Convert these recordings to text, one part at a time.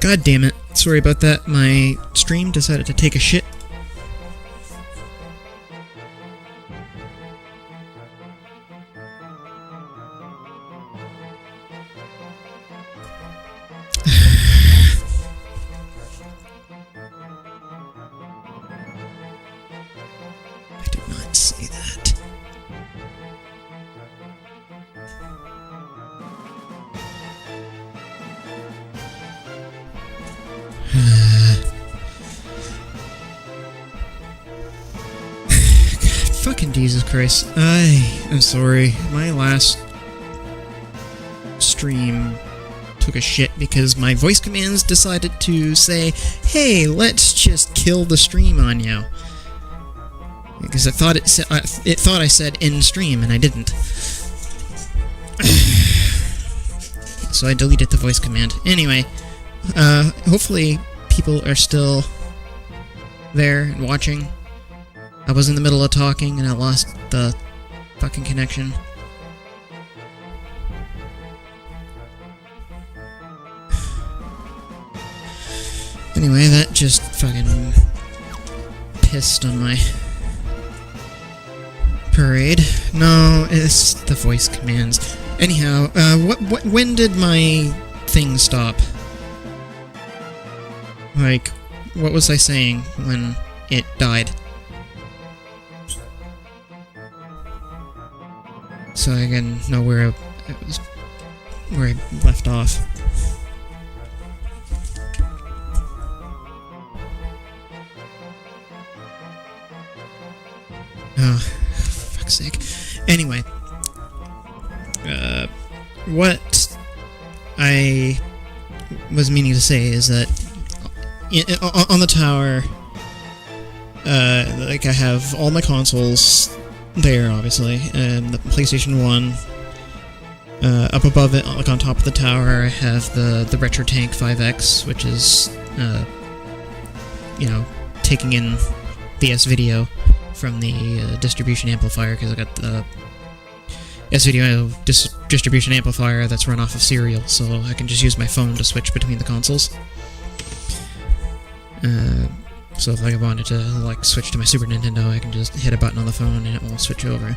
God damn it. Sorry about that. My stream decided to take a shit. I did not say that. God, fucking Jesus Christ. I'm sorry. My last stream took a shit because my voice commands decided to say, hey, let's just kill the stream on you. Because I thought it thought I said end stream, and I didn't. So I deleted the voice command. Anyway, hopefully people are still there and watching. I was in the middle of talking and I lost the fucking connection. Anyway, that just fucking pissed on my parade. No, it's the voice commands. Anyhow, when did my thing stop? Like, what was I saying when it died? So I can know where I left off. Oh, fuck's sake. Anyway, what I was meaning to say is that on the tower, like, I have all my consoles there, obviously, and the PlayStation 1. Up above it, like on top of the tower, I have the Retro Tank 5X, which is, taking in the S-Video from the distribution amplifier, because I got the S-Video distribution amplifier that's run off of Serial, so I can just use my phone to switch between the consoles. So if I wanted to, like, switch to my Super Nintendo, I can just hit a button on the phone and it will switch over.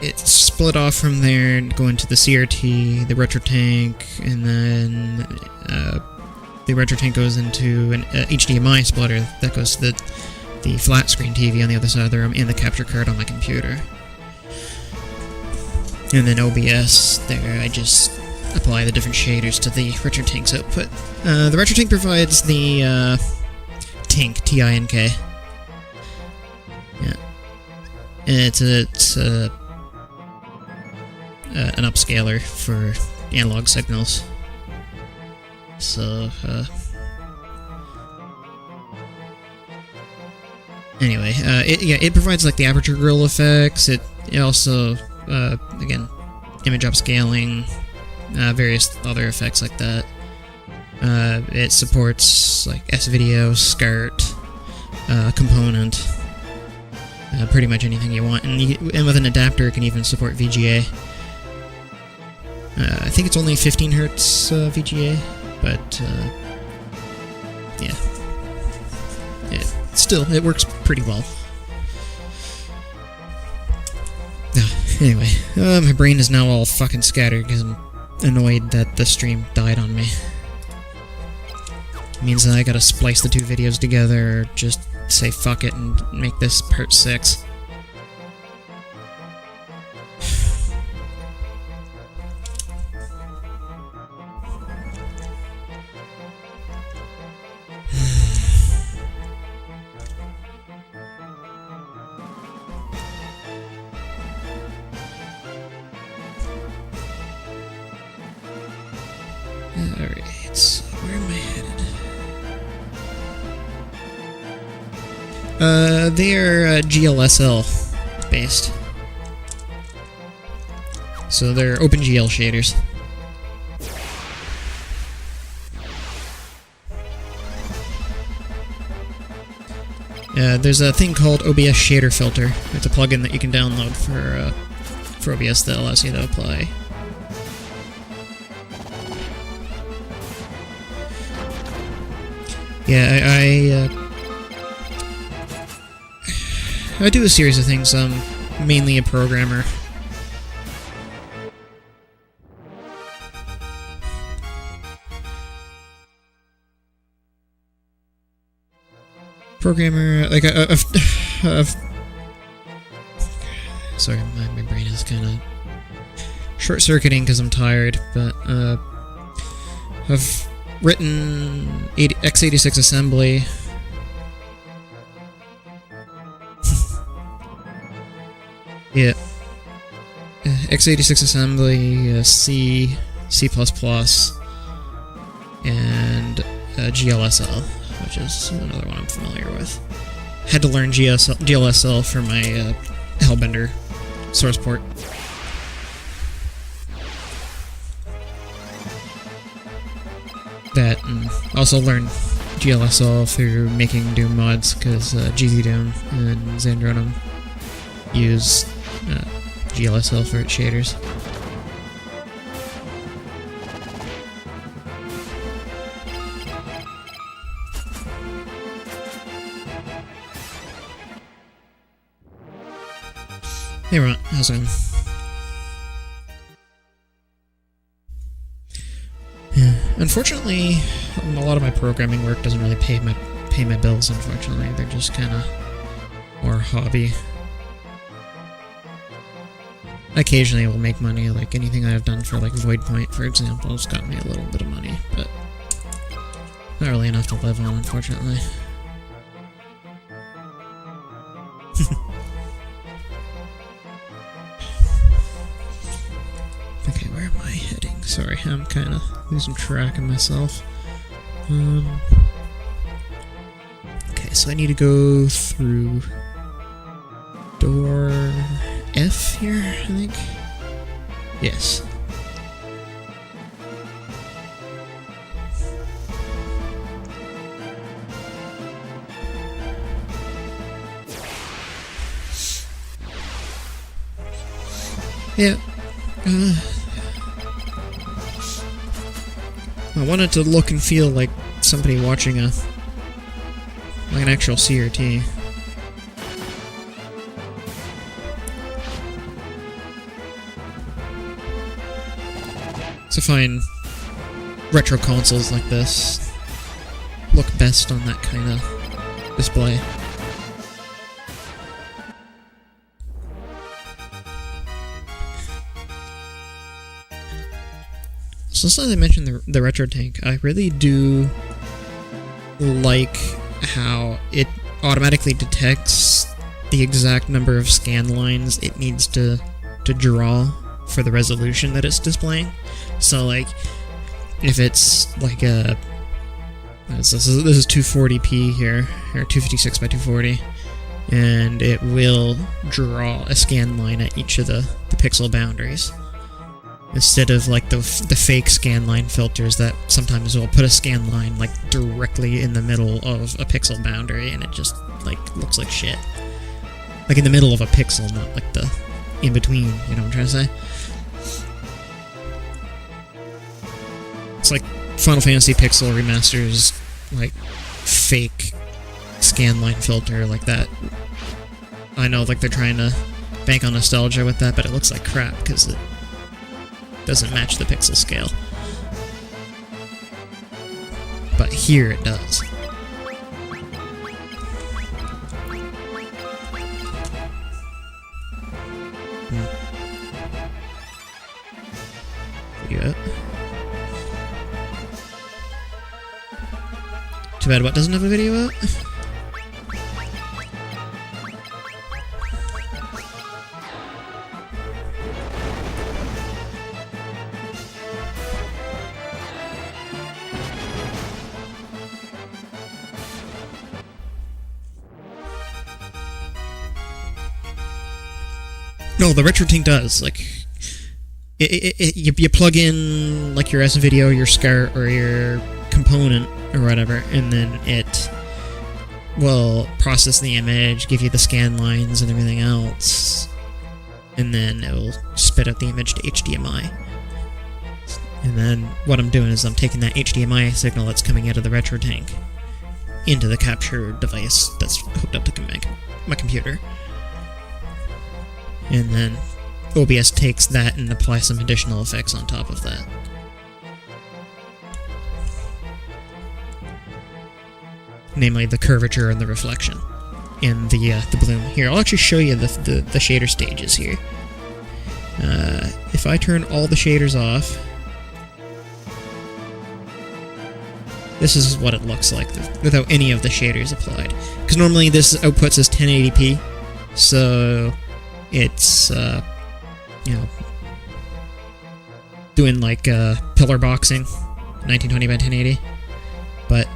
It's split off from there, going to the CRT, the Retro Tank, and then the Retro Tank goes into an HDMI splitter that goes to the flat screen TV on the other side of the room, and the capture card on my computer. And then OBS, there I just apply the different shaders to the Retro Tank's output. The Retro Tank provides the Tink, T-I-N-K. Yeah. And it's an upscaler for analog signals. So, anyway, it provides, like, the aperture grill effects. It also, again, image upscaling, various other effects like that. It supports, like, S-Video, SCART, Component, pretty much anything you want. And with an adapter, it can even support VGA. I think it's only 15 Hz VGA, but, yeah. It works pretty well. Anyway, my brain is now all fucking scattered because I'm annoyed that the stream died on me. It means that I gotta splice the two videos together, or just say fuck it and make this part 6. Alright, so where am I headed? They are GLSL based. So they're OpenGL shaders. There's a thing called OBS Shader Filter. It's a plugin that you can download for for OBS that allows you to apply. Yeah, I do a series of things. I'm mainly a programmer. Like sorry, my brain is kind of short-circuiting because I'm tired, but I've written x86 assembly. Yeah, x86 assembly, C, C++, and GLSL, which is another one I'm familiar with. Had to learn GLSL for my Hellbender source port. That, and also learned GLSL through making Doom mods, because GZ Doom and Xandronum use GLSL for its shaders. Hey Ron, how's it going? Yeah. Unfortunately, a lot of my programming work doesn't really pay my bills, unfortunately. They're just kind of more hobby. Occasionally will make money, like anything that I've done for like Voidpoint, for example, has got me a little bit of money, but not really enough to live on, unfortunately. Okay, where am I heading? Sorry, I'm kind of losing track of myself. Okay, so I need to go through door F here, I think. Yes. Yeah. I wanted to look and feel like somebody watching like an actual CRT. So find retro consoles like this look best on that kind of display. So since I mentioned the retro tank, I really do like how it automatically detects the exact number of scan lines it needs to draw for the resolution that it's displaying. So like, if it's like this is 240p here, or 256 by 240, and it will draw a scan line at each of the pixel boundaries. Instead of like the fake scan line filters that sometimes will put a scan line like directly in the middle of a pixel boundary, and it just like looks like shit. Like in the middle of a pixel, not like the in between, you know what I'm trying to say? It's like Final Fantasy Pixel Remaster's like fake scan line filter like that. I know like they're trying to bank on nostalgia with that, but it looks like crap because it doesn't match the pixel scale. But here it does. Yeah. Too bad what doesn't have a video out? No, the RetroTink does. Like, you plug in like your S-Video, your SCART, or your component, or whatever, and then it will process the image, give you the scan lines and everything else, and then it will spit out the image to HDMI. And then what I'm doing is I'm taking that HDMI signal that's coming out of the retro tank into the capture device that's hooked up to my computer. And then OBS takes that and applies some additional effects on top of that. Namely the curvature and the reflection and the bloom. Here, I'll actually show you the shader stages here. If I turn all the shaders off, this is what it looks like without any of the shaders applied. Because normally this outputs as 1080p, so it's doing like pillar boxing, 1920 by 1080. But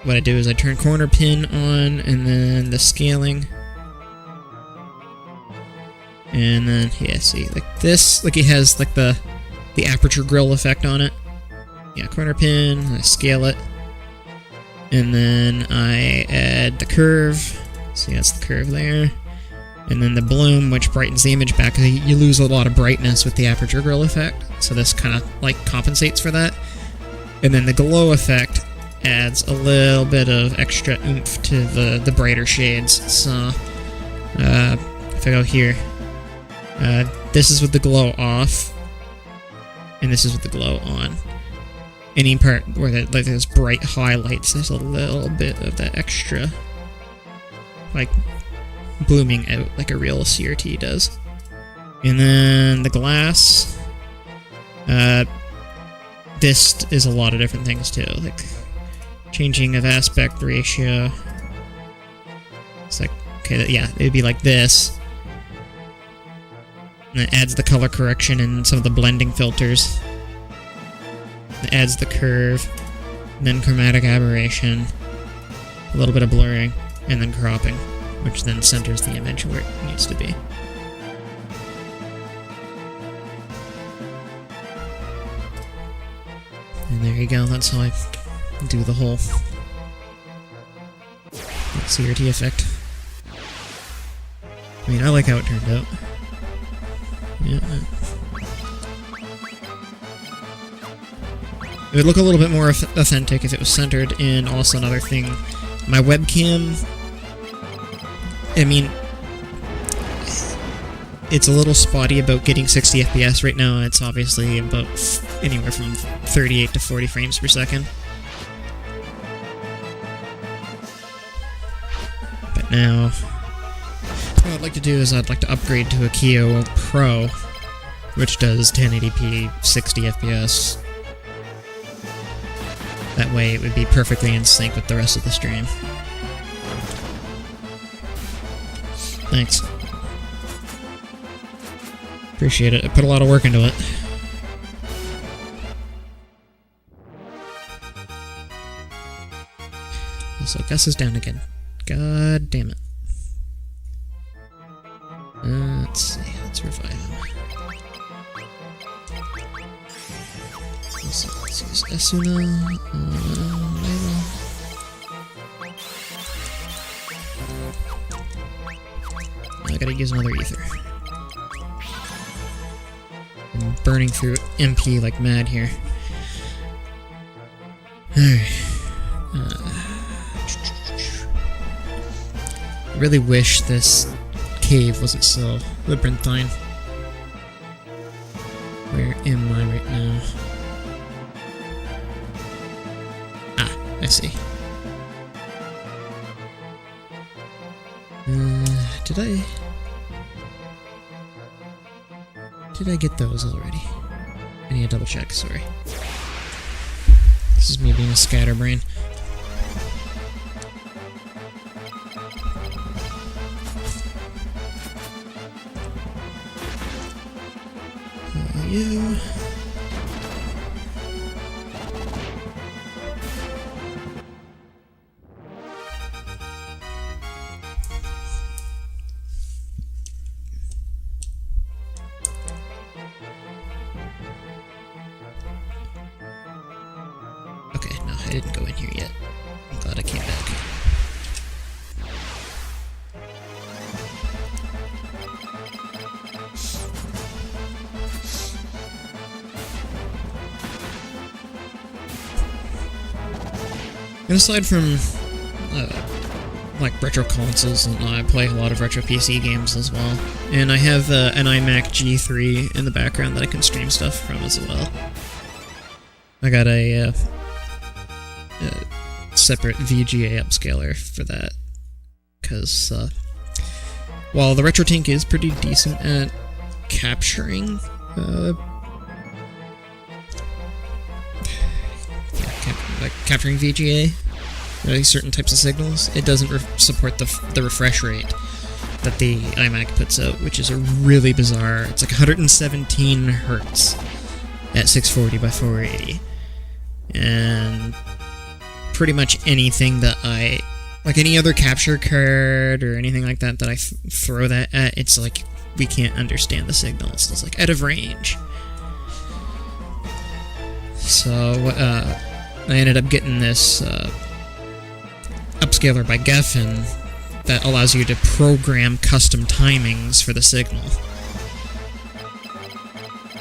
what I do is I turn corner pin on, and then the scaling, and then yeah, see, like this, like it has like the aperture grill effect on it. Yeah, corner pin, I scale it, and then I add the curve. See, that's the curve there. And then the bloom, which brightens the image back. You lose a lot of brightness with the aperture grill effect, so this kind of like compensates for that. And then the glow effect adds a little bit of extra oomph to the brighter shades. So if I go here, this is with the glow off, and this is with the glow on. Any part where like there's bright highlights, there's a little bit of that extra, like, blooming out like a real CRT does. And then the glass, this is a lot of different things too, like changing of aspect ratio. It's like, okay, yeah, it'd be like this. And it adds the color correction and some of the blending filters. It adds the curve, and then chromatic aberration, a little bit of blurring, and then cropping, which then centers the image where it needs to be. And there you go, that's how I do the whole CRT effect. I mean, I like how it turned out. Yeah. It would look a little bit more authentic if it was centered, and also another thing, my webcam, I mean, it's a little spotty about getting 60 FPS right now. It's obviously about anywhere from 38 to 40 frames per second. But now, what I'd like to do is I'd like to upgrade to a Kio Pro, which does 1080p 60 FPS. That way it would be perfectly in sync with the rest of the stream. Thanks. Appreciate it. I put a lot of work into it. Also, Gus is down again. God damn it. Let's see. Let's revive him. Let's use Esuna. I gotta use another ether. I'm burning through MP like mad here. Alright. I really wish this cave wasn't so labyrinthine. Where am I right now? Ah, I see. Did I get those already? I need to double check, sorry. This is me being a scatterbrain. You. Okay, no, I didn't go in here yet. I'm glad I came back. And aside from like retro consoles, and I play a lot of retro PC games as well. And I have an iMac G3 in the background that I can stream stuff from as well. I got a separate VGA upscaler for that, because while the RetroTink is pretty decent at capturing capturing VGA, certain types of signals, it doesn't support the refresh rate that the iMac puts out, which is a really bizarre. It's like 117 hertz at 640 by 480, and pretty much anything that like any other capture card or anything like that I throw that at, it's like we can't understand the signals. It's like out of range. So I ended up getting this upscaler by Geffen that allows you to program custom timings for the signal.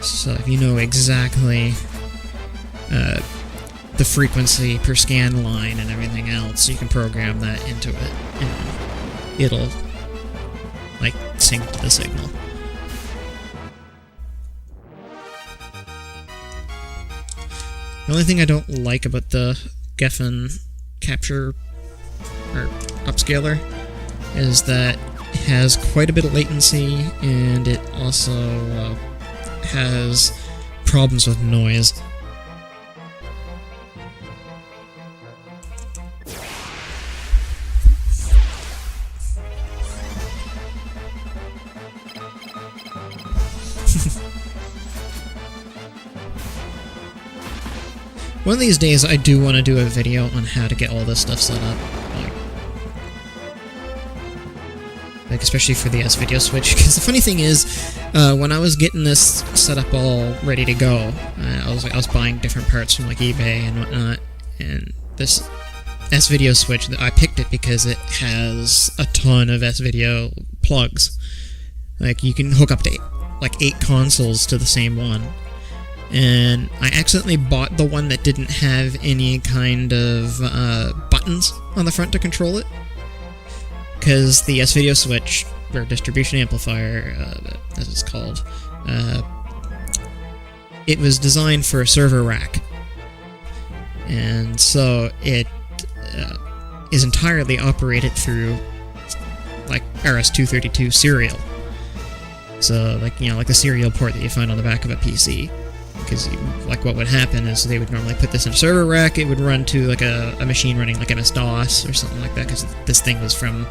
So if you know exactly the frequency per scan line and everything else, you can program that into it, and it'll like sync to the signal. The only thing I don't like about the Geffen capture or upscaler is that it has quite a bit of latency, and it also has problems with noise. One of these days, I do want to do a video on how to get all this stuff set up. Like especially for the S-Video Switch, because the funny thing is, when I was getting this set up all ready to go, I was buying different parts from like eBay and whatnot, and this S-Video Switch, I picked it because it has a ton of S-Video plugs. Like, you can hook up to like 8 consoles to the same one. And I accidentally bought the one that didn't have any kind of buttons on the front to control it. Because the S-Video Switch, or distribution amplifier, as it's called, it was designed for a server rack. And so it is entirely operated through, like, RS-232 serial. So, like, you know, like the serial port that you find on the back of a PC. Because, like, what would happen is they would normally put this in a server rack, it would run to, like, a machine running, like, MS-DOS or something like that, because this thing was from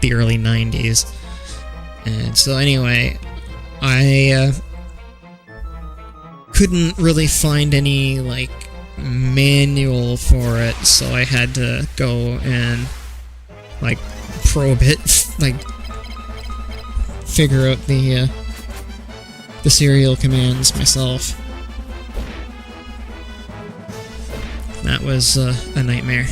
the early 90s. And so, anyway, I couldn't really find any, like, manual for it, so I had to go and, like, probe it, like, figure out the serial commands myself. That was a nightmare.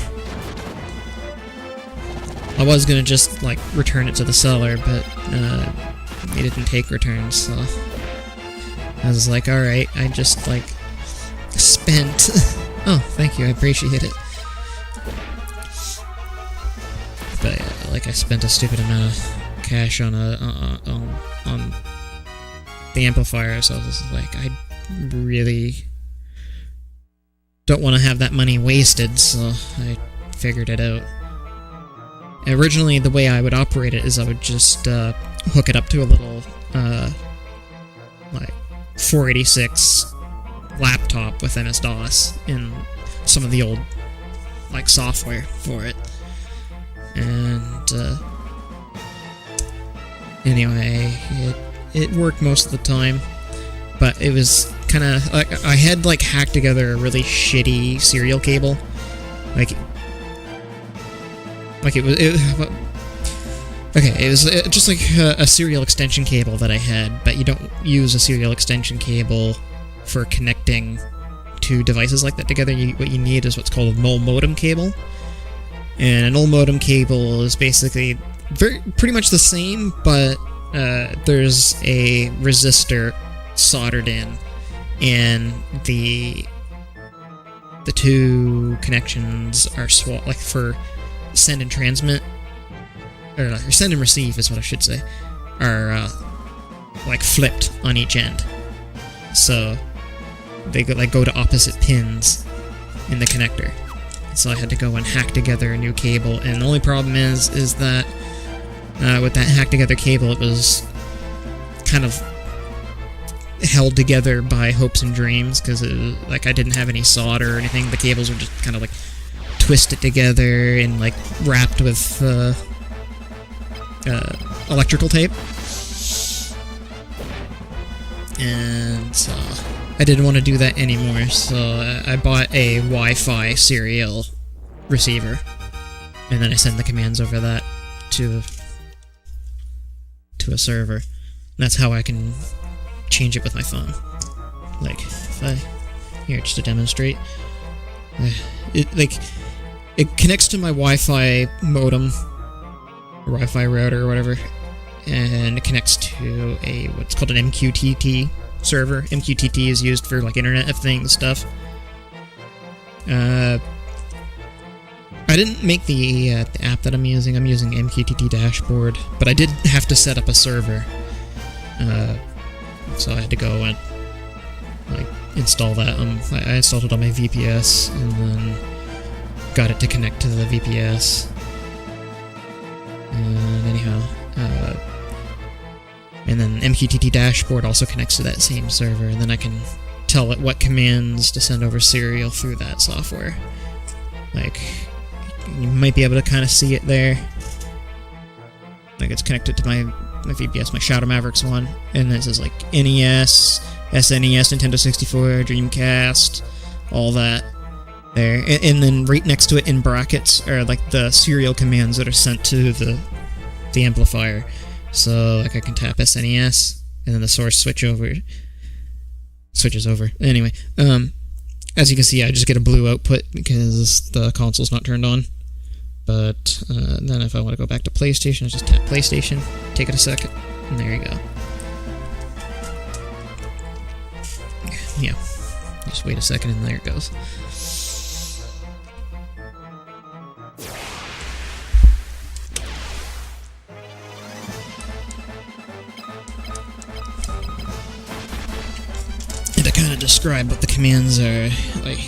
I was gonna just, like, return it to the seller, but they didn't take returns, so I was like, alright, I just, like, spent... oh, thank you, I appreciate it. But, like, I spent a stupid amount of cash on on the amplifier, so I was like, I really don't want to have that money wasted, so I figured it out. Originally, the way I would operate it is I would just hook it up to a little, like, 486 laptop with MS-DOS and some of the old, like, software for it. And, anyway, it worked most of the time, but it was kind of, like, I had, like, hacked together a really shitty serial cable. Like it was, okay, it was just like a serial extension cable that I had, but you don't use a serial extension cable for connecting two devices like that together. What you need is what's called a null modem cable. And a null modem cable is basically pretty much the same, but there's a resistor soldered in, and the the two connections are like for send and transmit, or send and receive is what I should say, are like flipped on each end. So they go to opposite pins in the connector. So I had to go and hack together a new cable, and the only problem is that with that hack together cable, it was kind of held together by hopes and dreams, because like I didn't have any solder or anything. The cables were just kind of like twisted together and like wrapped with electrical tape, and so I didn't want to do that anymore. So I bought a Wi-Fi serial receiver, and then I send the commands over that to a server. And that's how I can change it with my phone. Like, if I... Here, just to demonstrate. It connects to my Wi-Fi modem, or Wi-Fi router, or whatever, and it connects to what's called an MQTT server. MQTT is used for, like, Internet of Things stuff. I didn't make the app that I'm using. I'm using MQTT Dashboard, but I did have to set up a server. So I had to go and like install that. I installed it on my VPS, and then got it to connect to the VPS. And anyhow, and then MQTT Dashboard also connects to that same server, and then I can tell it what commands to send over serial through that software. Like, you might be able to kind of see it there. Like, it's connected to my VPS, my Shadow Mavericks one, and this is like NES, SNES, Nintendo 64, Dreamcast, all that there. And then right next to it in brackets are like the serial commands that are sent to the amplifier. So like I can tap SNES, and then the source switches over. Anyway, as you can see, I just get a blue output because the console's not turned on. But then if I want to go back to PlayStation, I just tap PlayStation, take it a second, and there you go. Yeah, just wait a second, and there it goes. And to kind of describe what the commands are, like,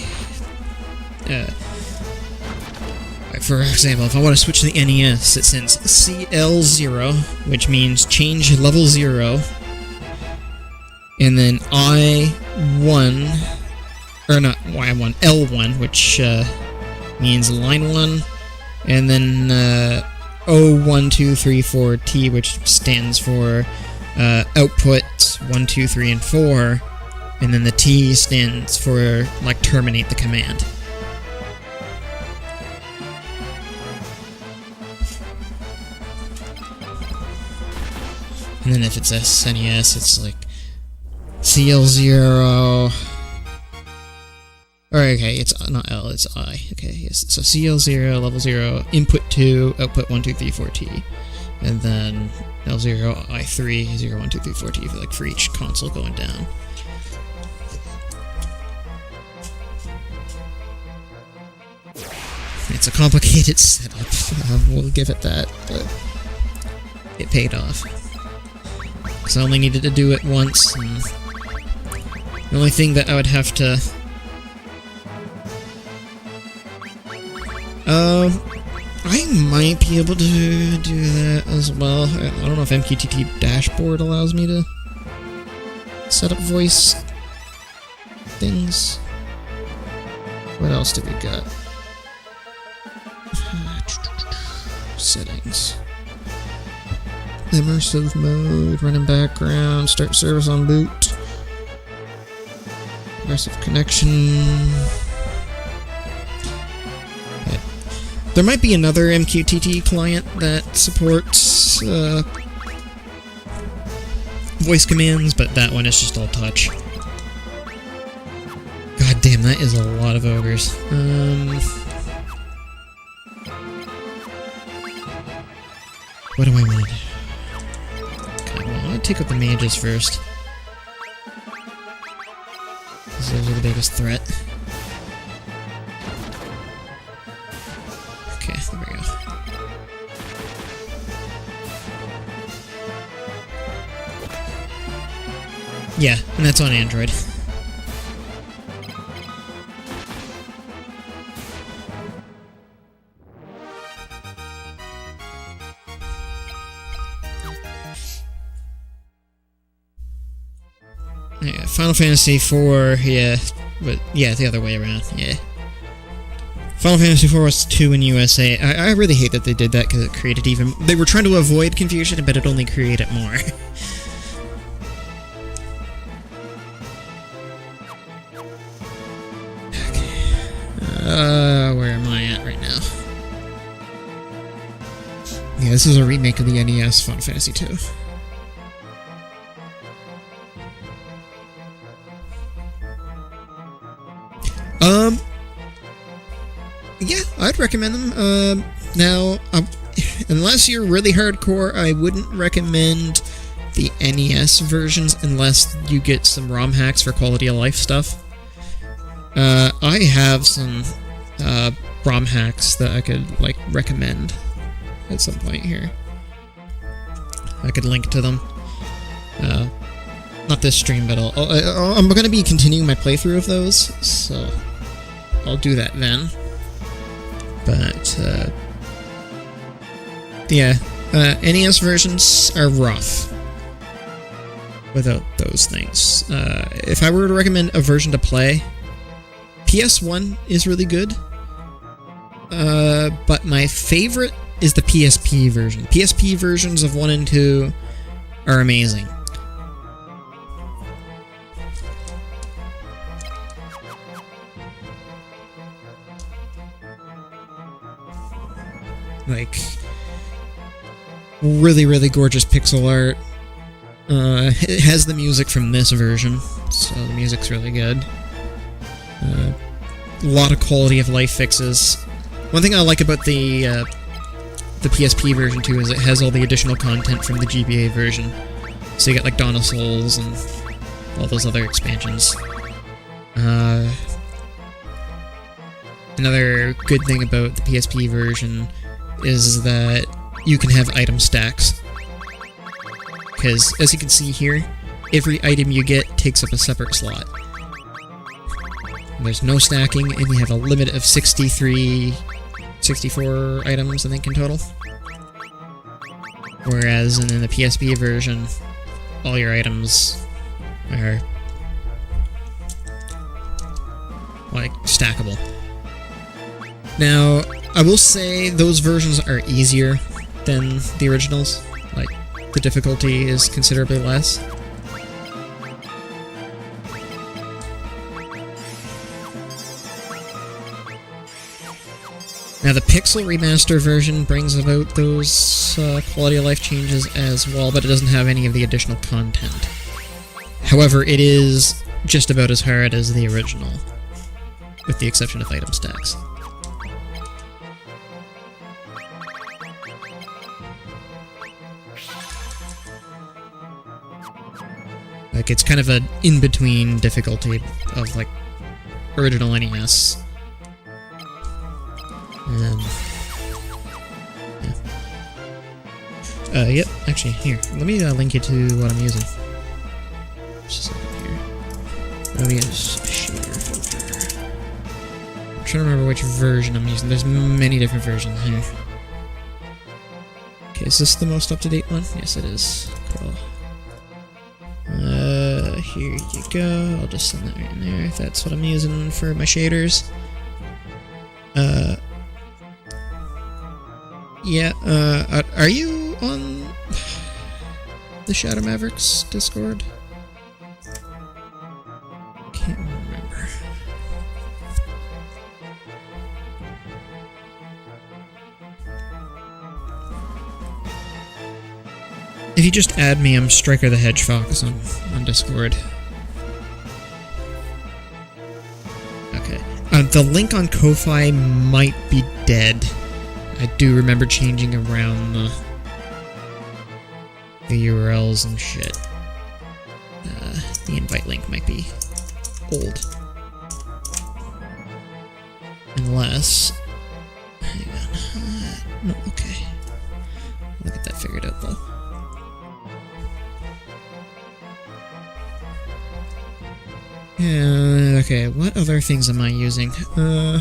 for example, if I want to switch to the NES, it sends CL0, which means change level 0, and then I1, or not Y1, L1, which means line 1, and then O1234T, which stands for output 1, 2, 3, and 4, and then the T stands for, like, terminate the command. And then if it's SNES, it's like CL0. Or okay, it's not L, it's I. Okay, yes. So CL0, level 0, input 2, output 1, 2, 3, 4, T. And then L0, I3, 0, 1, 2, 3, 4, T, like for each console going down. It's a complicated setup, we'll give it that, but it paid off. Because I only needed to do it once, and the only thing that I would have to... I might be able to do that as well. I don't know if MQTT Dashboard allows me to set up voice things. What else do we got? Settings. Immersive mode, run in background, start service on boot. Aggressive connection. Okay. There might be another MQTT client that supports voice commands, but that one is just all touch. God damn, that is a lot of ogres. What do I want to do? Okay, well, I'm gonna take out the mages first. Those are the biggest threat. Yeah, and that's on Android. Yeah, Final Fantasy IV, yeah, but yeah, the other way around, yeah. Final Fantasy IV was 2 in USA. I really hate that they did that because it created even... They were trying to avoid confusion, but it only created more. Where am I at right now? Yeah, this is a remake of the NES Final Fantasy II. Yeah, I'd recommend them. Now, unless you're really hardcore, I wouldn't recommend the NES versions unless you get some ROM hacks for quality of life stuff. I have some ROM hacks that I could recommend at some point here. I could link to them. Not this stream, but I'm going to be continuing my playthrough of those, so I'll do that then. But yeah, NES versions are rough without those things. If I were to recommend a version to play, PS1 is really good, but my favorite is the PSP version. PSP versions of 1 and 2 are amazing. Like, really, really gorgeous pixel art. It has the music from this version, so the music's really good. A lot of quality of life fixes. One thing I like about the PSP version too is it has all the additional content from the GBA version. So you get like Dawn of Souls and all those other expansions. Another good thing about the PSP version is that you can have item stacks. Because, as you can see here, every item you get takes up a separate slot. There's no stacking, and you have a limit of 64 items, I think, in total. Whereas in the PSP version, all your items are, stackable. Now, I will say those versions are easier than the originals. The difficulty is considerably less. Now, the Pixel Remaster version brings about those quality of life changes as well, but it doesn't have any of the additional content. However, it is just about as hard as the original, with the exception of item stacks. It's kind of an in-between difficulty of, original NES. Yeah. Yep, actually, here. Let me link you to what I'm using. Just a second here. Let me just shader filter. I'm trying to remember which version I'm using. There's many different versions here. Okay, is this the most up-to-date one? Yes, it is. Cool. Here you go. I'll just send that right in there. That's what I'm using for my shaders. Yeah, are you on the Shadow Mavericks Discord? Can't remember. If you just add me, I'm Striker the Hedgefox on Discord. Okay. The link on Ko-Fi might be dead. I do remember changing around the URLs and shit. The invite link might be old. Unless... Hang on. No, okay. I'll get that figured out, though. Okay, what other things am I using? Yeah.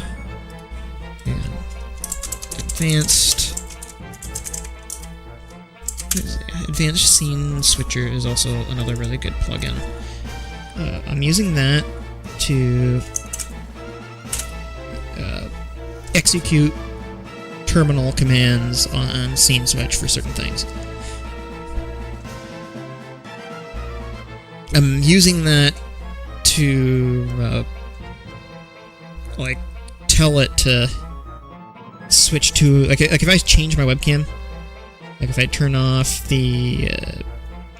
Advanced. Advanced Scene Switcher is also another really good plugin. I'm using that to execute terminal commands on Scene Switch for certain things. I'm using that to like tell it to switch to like if I change my webcam, like if I turn off the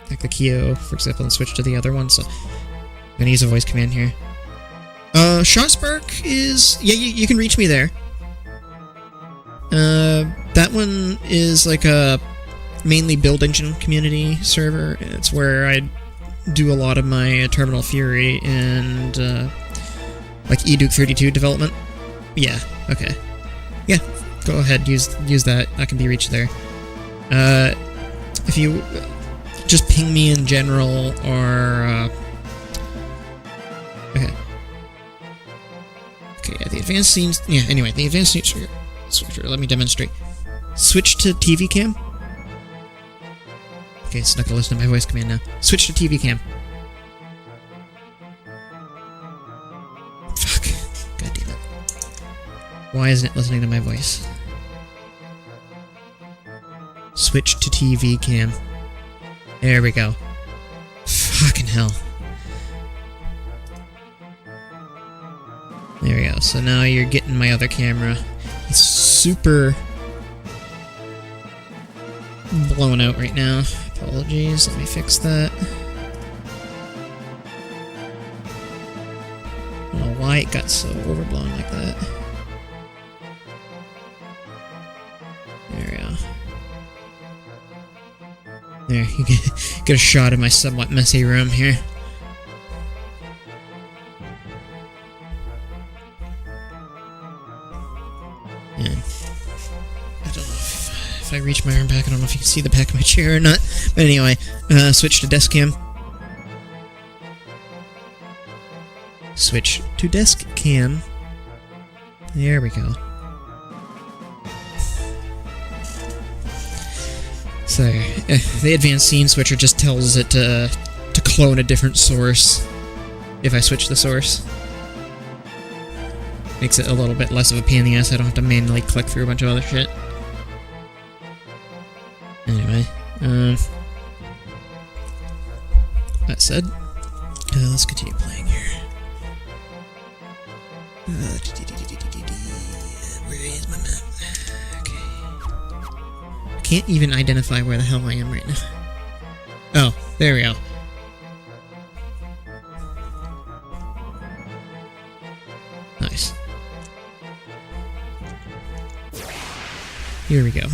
like the Kio, for example, and switch to the other one. So I'm gonna use a voice command here. ShotSpark is you can reach me there. That one is like a mainly build engine community server. It's where I do a lot of my Terminal Fury and like eDuke 32 development. Yeah, okay. Yeah, go ahead, use that. I can be reached there. If you just ping me in general or okay. Okay, yeah, the advanced scenes. Yeah, anyway, the advanced scene switcher. Let me demonstrate. Switch to TV cam. Okay, it's not gonna listen to my voice command now. Switch to TV cam. Fuck. God damn it. Why isn't it listening to my voice? Switch to TV cam. There we go. Fucking hell. There we go. So now you're getting my other camera. It's super blown out right now. Apologies. Let me fix that. I don't know why it got so overblown like that. There we go. There, you get a shot of my somewhat messy room here. And I don't know if I reach my arm back, I don't know if you can see the back of my chair or not. But anyway, switch to desk cam. Switch to desk cam. There we go. So, the advanced scene switcher just tells it to clone a different source if I switch the source. Makes it a little bit less of a pain in the ass. I don't have to manually click through a bunch of other shit. Anyway, that said, let's continue playing here. Where is my map? Okay. I can't even identify where the hell I am right now. Oh, there we go. Nice. Here we go.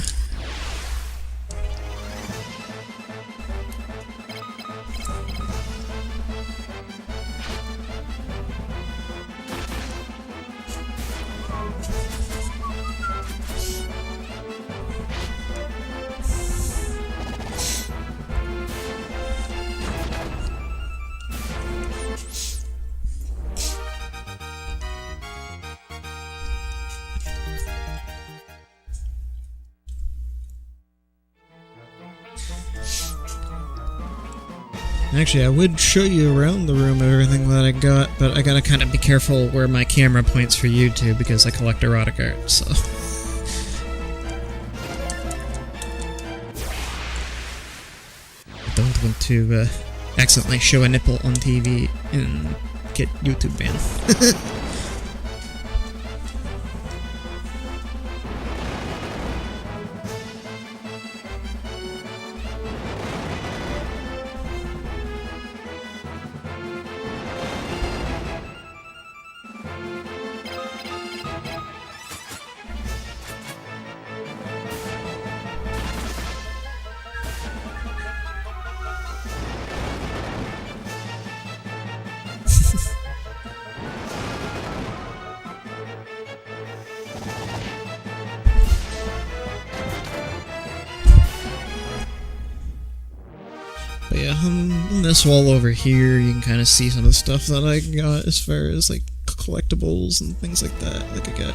Actually, I would show you around the room of everything that I got, but I gotta kind of be careful where my camera points for YouTube because I collect erotic art, so... I don't want to accidentally show a nipple on TV and get YouTube banned. But yeah, on this wall over here, you can kind of see some of the stuff that I got as far as like collectibles and things like that. Like I got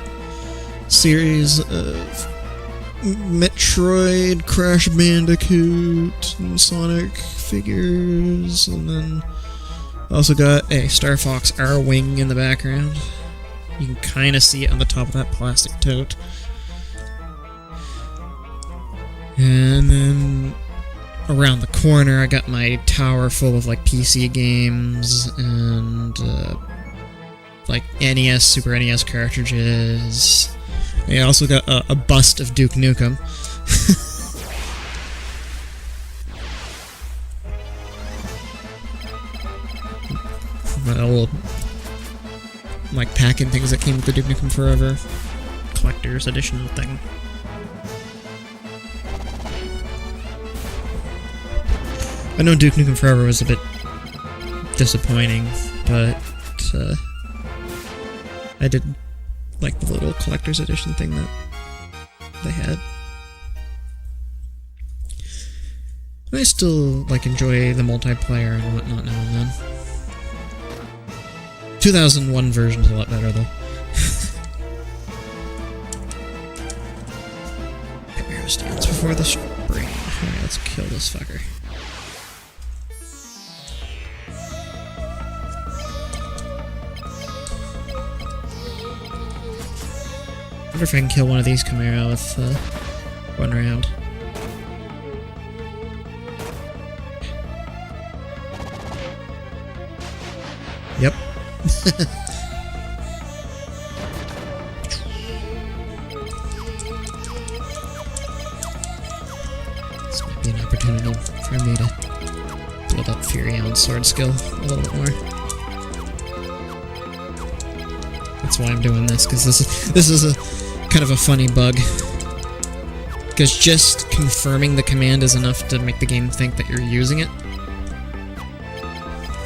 a series of Metroid, Crash Bandicoot, and Sonic figures, and then I also got a Star Fox R-Wing in the background. You can kind of see it on the top of that plastic tote. And then around the corner, I got my tower full of like PC games and like NES, Super NES cartridges. I also got a bust of Duke Nukem. My old like packing things that came with the Duke Nukem Forever collector's edition thing. I know Duke Nukem Forever was a bit disappointing, but I did like the little collector's edition thing that they had. And I still like enjoy the multiplayer and whatnot now and then. 2001 version's a lot better though. Arrow stands before the spring. Alright, let's kill this fucker. I wonder if I can kill one of these Chimera with one round. Yep. This might be an opportunity for me to build up Furion's sword skill a little bit more. That's why I'm doing this, because this is a kind of a funny bug. Because just confirming the command is enough to make the game think that you're using it.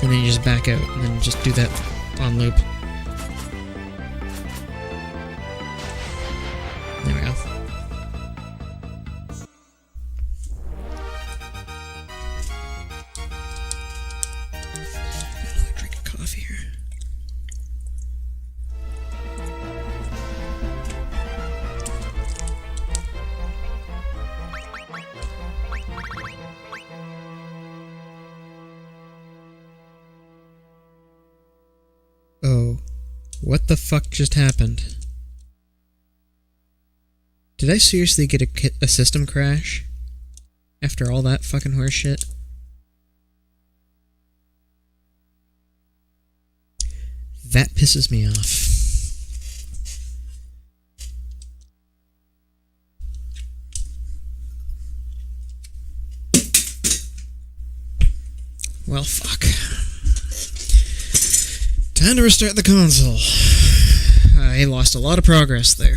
And then you just back out, and then just do that on loop. There we go. Another drink of coffee here. Oh, what the fuck just happened? Did I seriously get a system crash? After all that fucking horse shit? That pisses me off. Well, fuck. Time to restart the console. I lost a lot of progress there.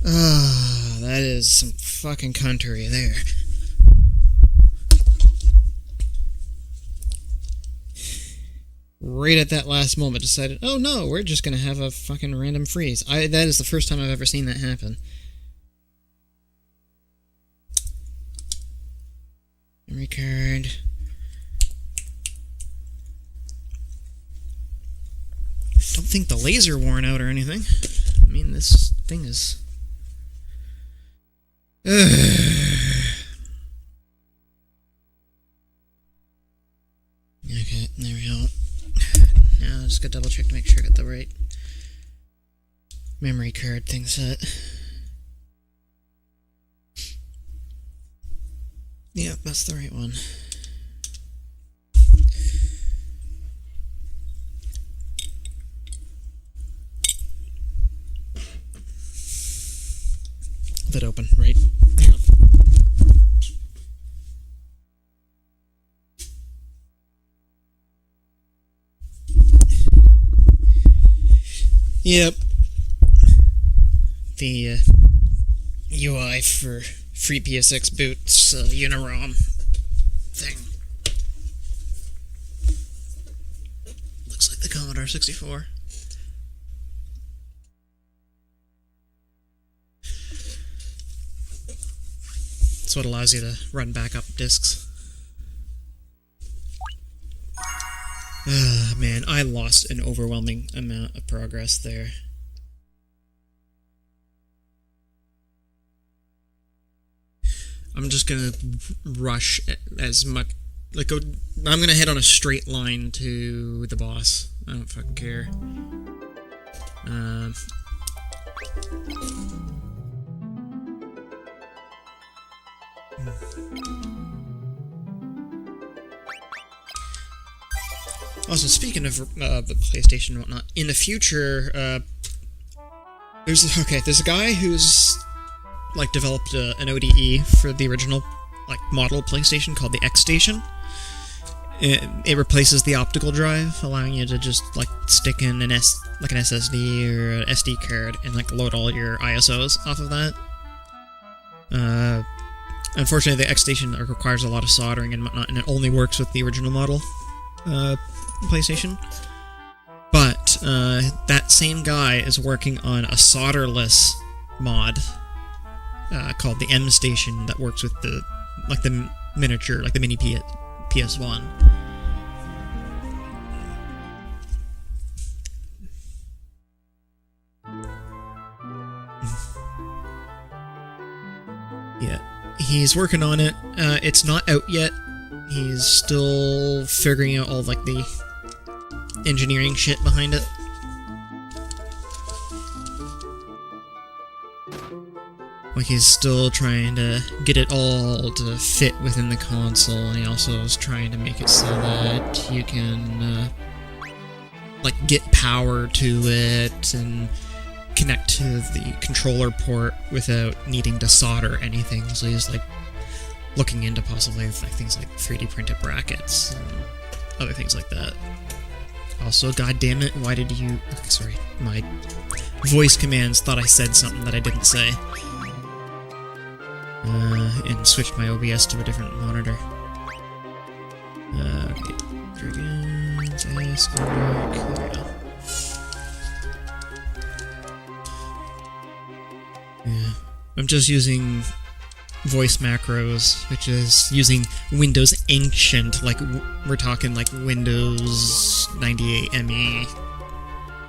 Ah, that is some fucking country there. Right at that last moment decided, oh no, we're just gonna have a fucking random freeze. That is the first time I've ever seen that happen. Memory card. Don't think the laser worn out or anything. I mean, this thing is... Okay, there we go. Now, just gotta double check to make sure I got the right memory card thing set. Yeah, that's the right one. Lid open, right? Hang on. Yep. The UI for FreePSX boots Unirom thing. Looks like the Commodore 64. That's what allows you to run backup discs. Man, I lost an overwhelming amount of progress there. I'm just gonna rush as much. Like, I'm gonna head on a straight line to the boss. I don't fucking care. Also, speaking of the PlayStation and whatnot, in the future, there's a guy who's like developed an ODE for the original like model PlayStation called the X Station. It replaces the optical drive, allowing you to just like stick in an SSD or an SD card and like load all your ISOs off of that. Unfortunately, the X Station requires a lot of soldering and whatnot, and it only works with the original model PlayStation. But that same guy is working on a solderless mod called the M Station that works with the miniature, like the mini PS1. Yeah, he's working on it. It's not out yet. He's still figuring out all like the engineering shit behind it. Like, he's still trying to get it all to fit within the console, and he also is trying to make it so that you can like get power to it and connect to the controller port without needing to solder anything. So he's like looking into possibly like things like 3D printed brackets and other things like that. Also, god damn it, why did you... Okay, sorry, my voice commands thought I said something that I didn't say. And switched my OBS to a different monitor. Okay, Dragons, there we go. Yeah, I'm just using voice macros, which is using Windows Ancient, like we're talking like Windows 98 ME,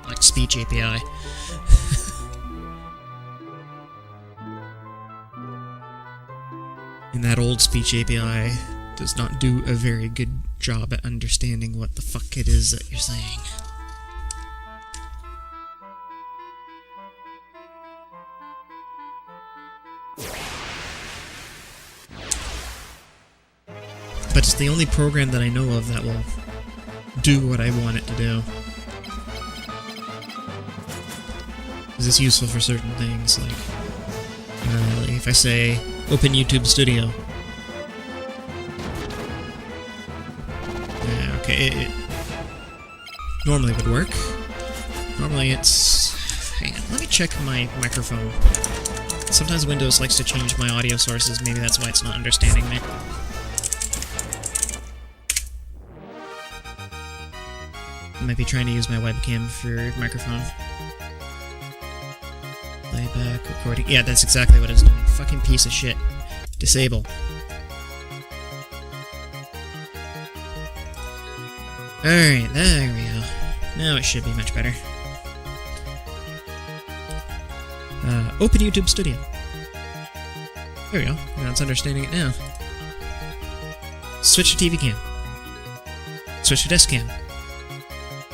like speech API. And that old speech API does not do a very good job at understanding what the fuck it is that you're saying. But it's the only program that I know of that will do what I want it to do. Because it's useful for certain things, like if I say, open YouTube Studio. Yeah, okay, it normally would work. Normally it's... Hang on, let me check my microphone. Sometimes Windows likes to change my audio sources, maybe that's why it's not understanding me. I might be trying to use my webcam for microphone. Playback, recording. Yeah, that's exactly what it's doing. Fucking piece of shit. Disable. Alright, there we go. Now it should be much better. Open YouTube Studio. There we go. Now it's understanding it now. Switch to TV cam. Switch to desk cam.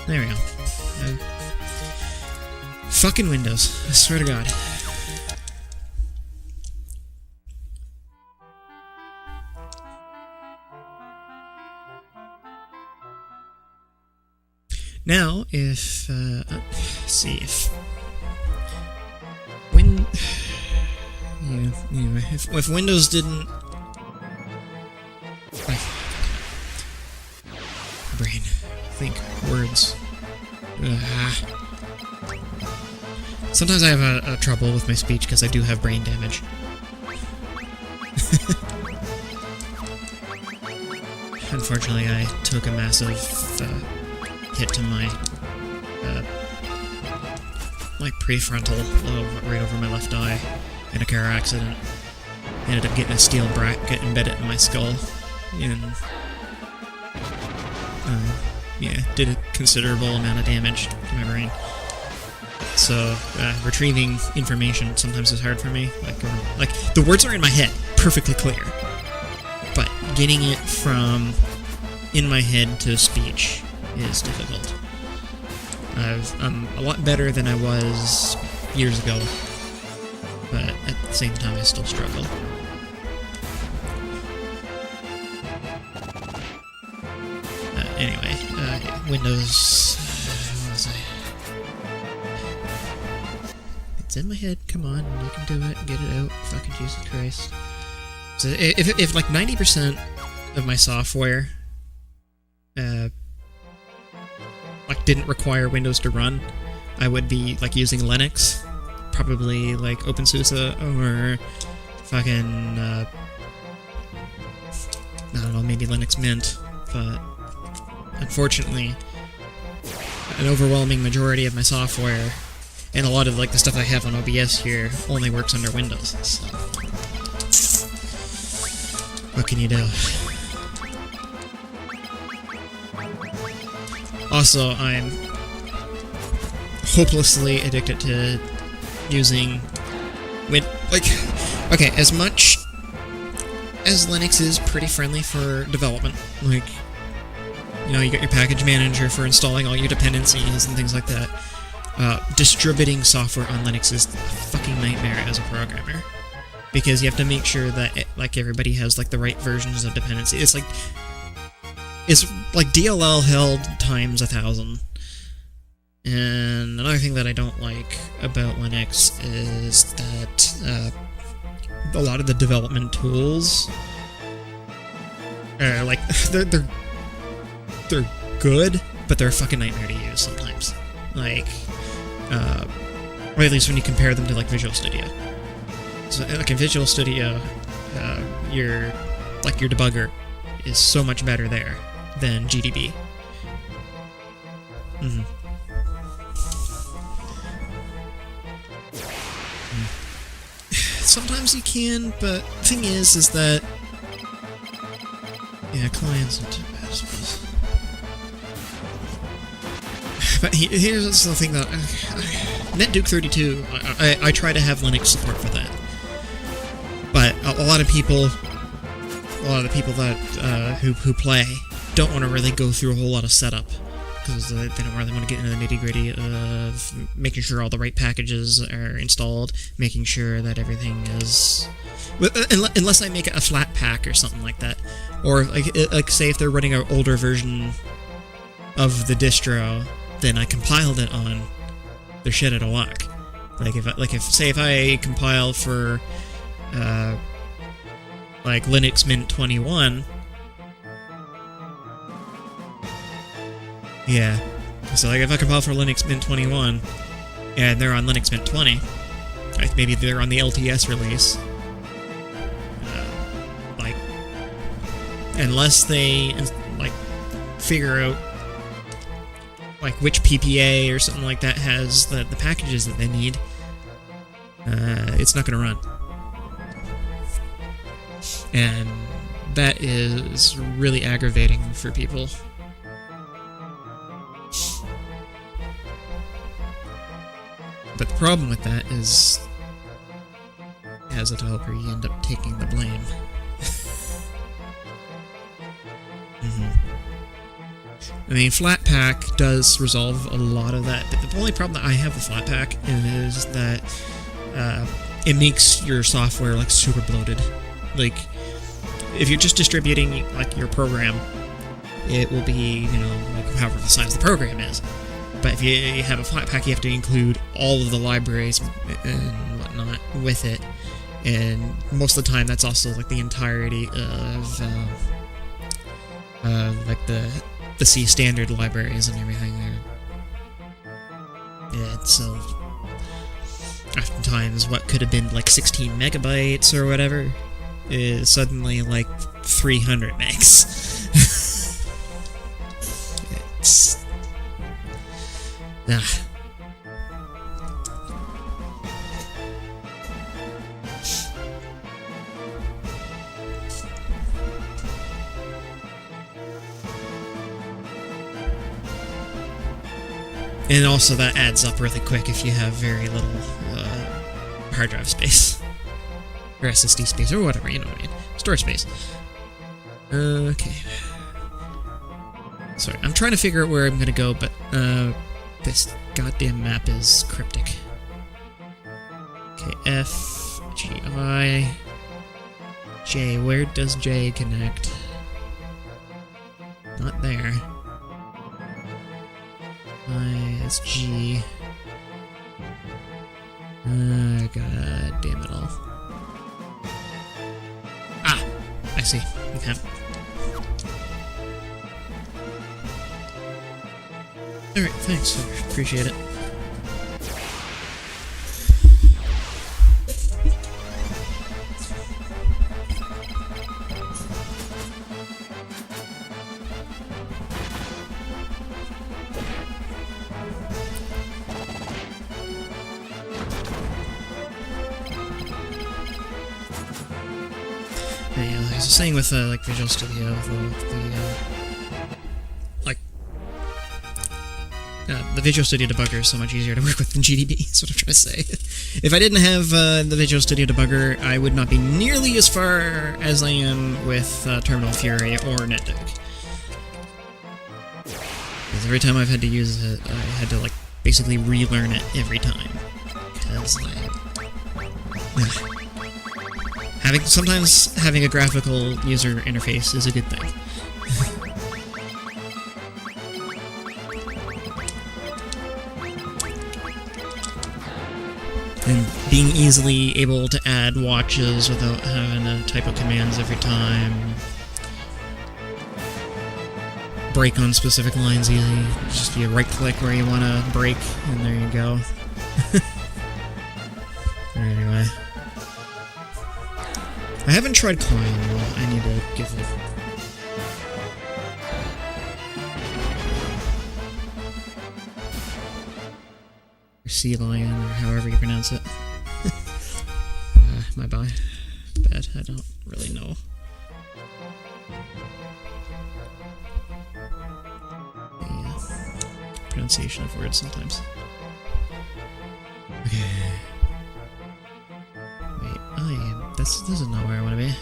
There we go. Fucking Windows. I swear to God. Now, if, let's see, if Windows didn't... Brain. Think. Words. Sometimes I have a trouble with my speech because I do have brain damage. unfortunately, I took a massive hit to my prefrontal, right over my left eye, in a car accident. Ended up getting a steel bracket embedded in my skull, and did a considerable amount of damage to my brain. So retrieving information sometimes is hard for me. Like the words are in my head, perfectly clear, but getting it from in my head to speech is difficult. I'm a lot better than I was years ago, but at the same time I still struggle. Anyway, Windows... what was I? It's in my head, come on, you can do it, get it out, fucking Jesus Christ. So if like 90% of my software like didn't require Windows to run, I would be like using Linux, probably like OpenSUSE or fucking I don't know, maybe Linux Mint, but unfortunately an overwhelming majority of my software and a lot of like the stuff I have on OBS here only works under Windows, so what can you do? Also, I'm hopelessly addicted to using okay, as much as Linux is pretty friendly for development, like, you know, you got your package manager for installing all your dependencies and things like that. Distributing software on Linux is a fucking nightmare as a programmer, because you have to make sure that like everybody has like the right versions of dependency. It's like DLL held times 1,000. And another thing that I don't like about Linux is that a lot of the development tools are like they're good, but they're a fucking nightmare to use sometimes. Like, or at least when you compare them to like Visual Studio. So like in Visual Studio, your debugger is so much better there than GDB. Sometimes you can, but the thing is that yeah, clients aren't too bad, I suppose. But here's the thing that NetDuke 32, I try to have Linux support for that, but a lot of the people that who play don't want to really go through a whole lot of setup, because they don't really want to get into the nitty-gritty of making sure all the right packages are installed, making sure that everything is... Unless I make it a flat pack or something like that. Or, like say if they're running an older version of the distro, then I compiled it on their shit out of luck. If I compile for, like Linux Mint 21... Yeah, so like if I compile for Linux Mint 21, and they're on Linux Mint 20, like maybe they're on the LTS release, like, unless they, like, figure out, like, which PPA or something like that has the packages that they need, it's not gonna run. And that is really aggravating for people. But the problem with that is, as a developer, you end up taking the blame. I mean, Flatpak does resolve a lot of that, but the only problem that I have with Flatpak is that it makes your software, like, super bloated. Like, if you're just distributing, like, your program, it will be, you know, like, however the size of the program is. But if you have a Flatpak, you have to include all of the libraries and whatnot with it, and most of the time that's also like the entirety of like the C standard libraries and everything there. Yeah, so oftentimes what could have been like 16 megabytes or whatever is suddenly like 300 megs. Ah. And also that adds up really quick if you have very little hard drive space. Or SSD space, or whatever, you know what I mean. Storage space. Okay. Sorry, I'm trying to figure out where I'm gonna go, but this goddamn map is cryptic. Okay, F, G, I, J. Where does J connect? Not there. I, that's G. God damn it all. Ah! I see. Okay. Alright, thanks. I appreciate it. Yeah, like I was saying with like Visual Studio, the Visual Studio Debugger is so much easier to work with than GDB, is what I'm trying to say. If I didn't have the Visual Studio Debugger, I would not be nearly as far as I am with Terminal Fury or NetDoc. Because every time I've had to use it, I had to, like, basically relearn it every time. Because, sometimes having a graphical user interface is a good thing. And being easily able to add watches without having to type out commands every time. Break on specific lines easy. Just you right click where you want to break, and there you go. Anyway. I haven't tried Klein, though. I need to give it... Or Sea Lion, or however you pronounce it. My bad. I don't really know. The pronunciation of words sometimes. Okay. Wait, this is not where I want to be.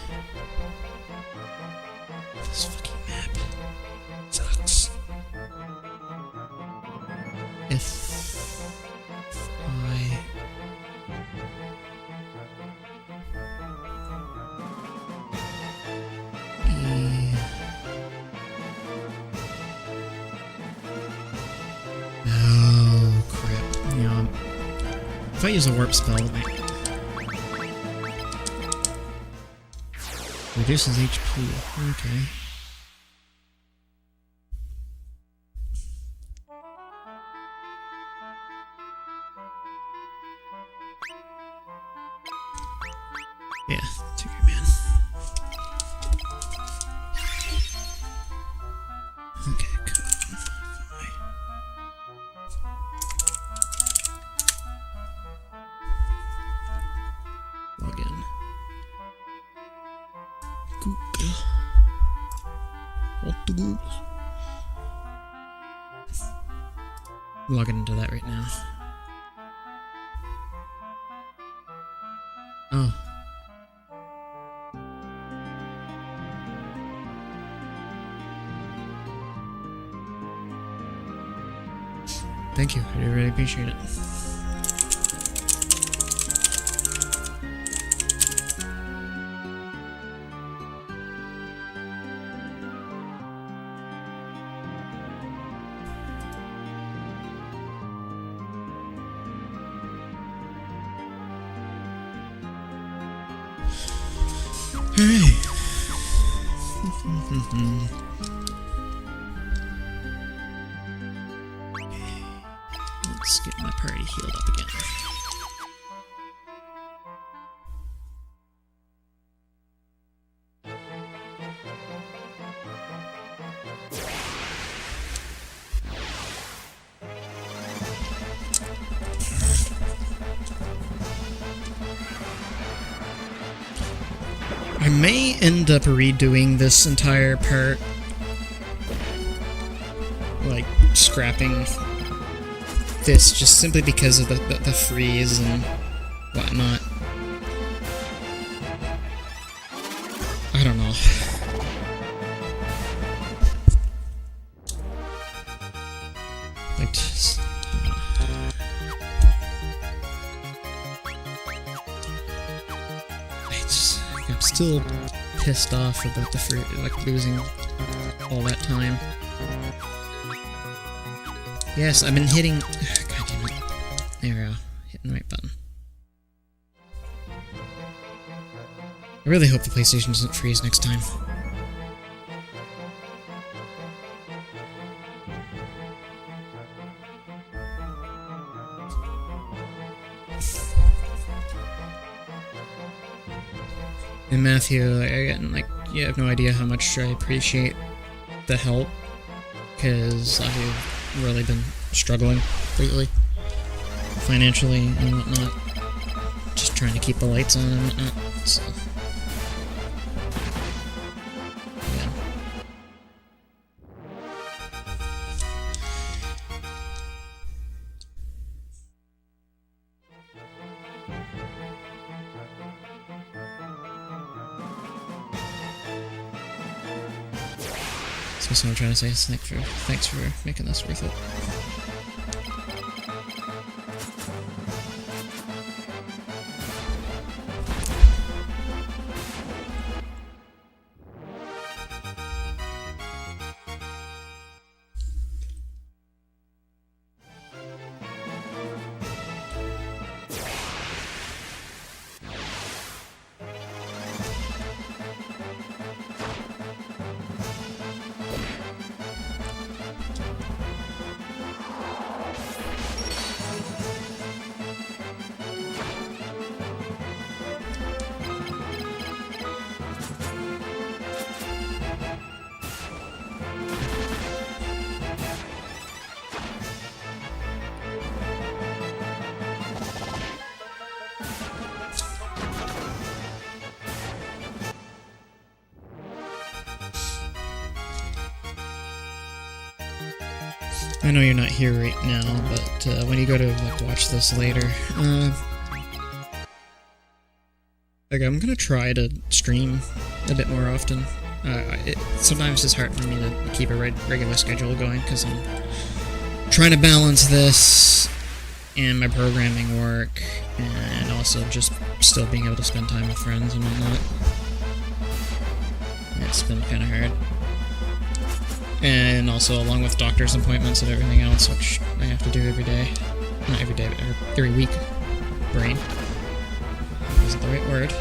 This fucking map sucks. Oh, crap. You know, if I use a warp spell, reduces HP. Okay. Yeah, take your man. Okay, cool. Log in. Google. What the Google? Logging into that right now. Oh. Thank you. I really appreciate it. Alright. Let's get my party healed up again. I may end up redoing this entire part. Like, scrapping this just simply because of the freeze and whatnot. I don't know. Like, just... I'm still pissed off about the free, like, losing all that time. Yes, I've been hitting... God damn it. There we go. Hitting the right button. I really hope the PlayStation doesn't freeze next time. And Matthew, again, like, you have no idea how much I appreciate the help, because I've really been struggling lately, financially and whatnot. Just trying to keep the lights on and whatnot, so... yeah. That's what I'm trying to say. Thanks for making this worth it. I know you're not here right now, but when you go to like watch this later, like I'm gonna try to stream a bit more often. Sometimes it's hard for me to keep a regular schedule going because I'm trying to balance this and my programming work, and also just still being able to spend time with friends and whatnot. It's been kind of hard. And also along with doctor's appointments and everything else, which I have to do every day. Not every day, but every week. Brain. Isn't the right word.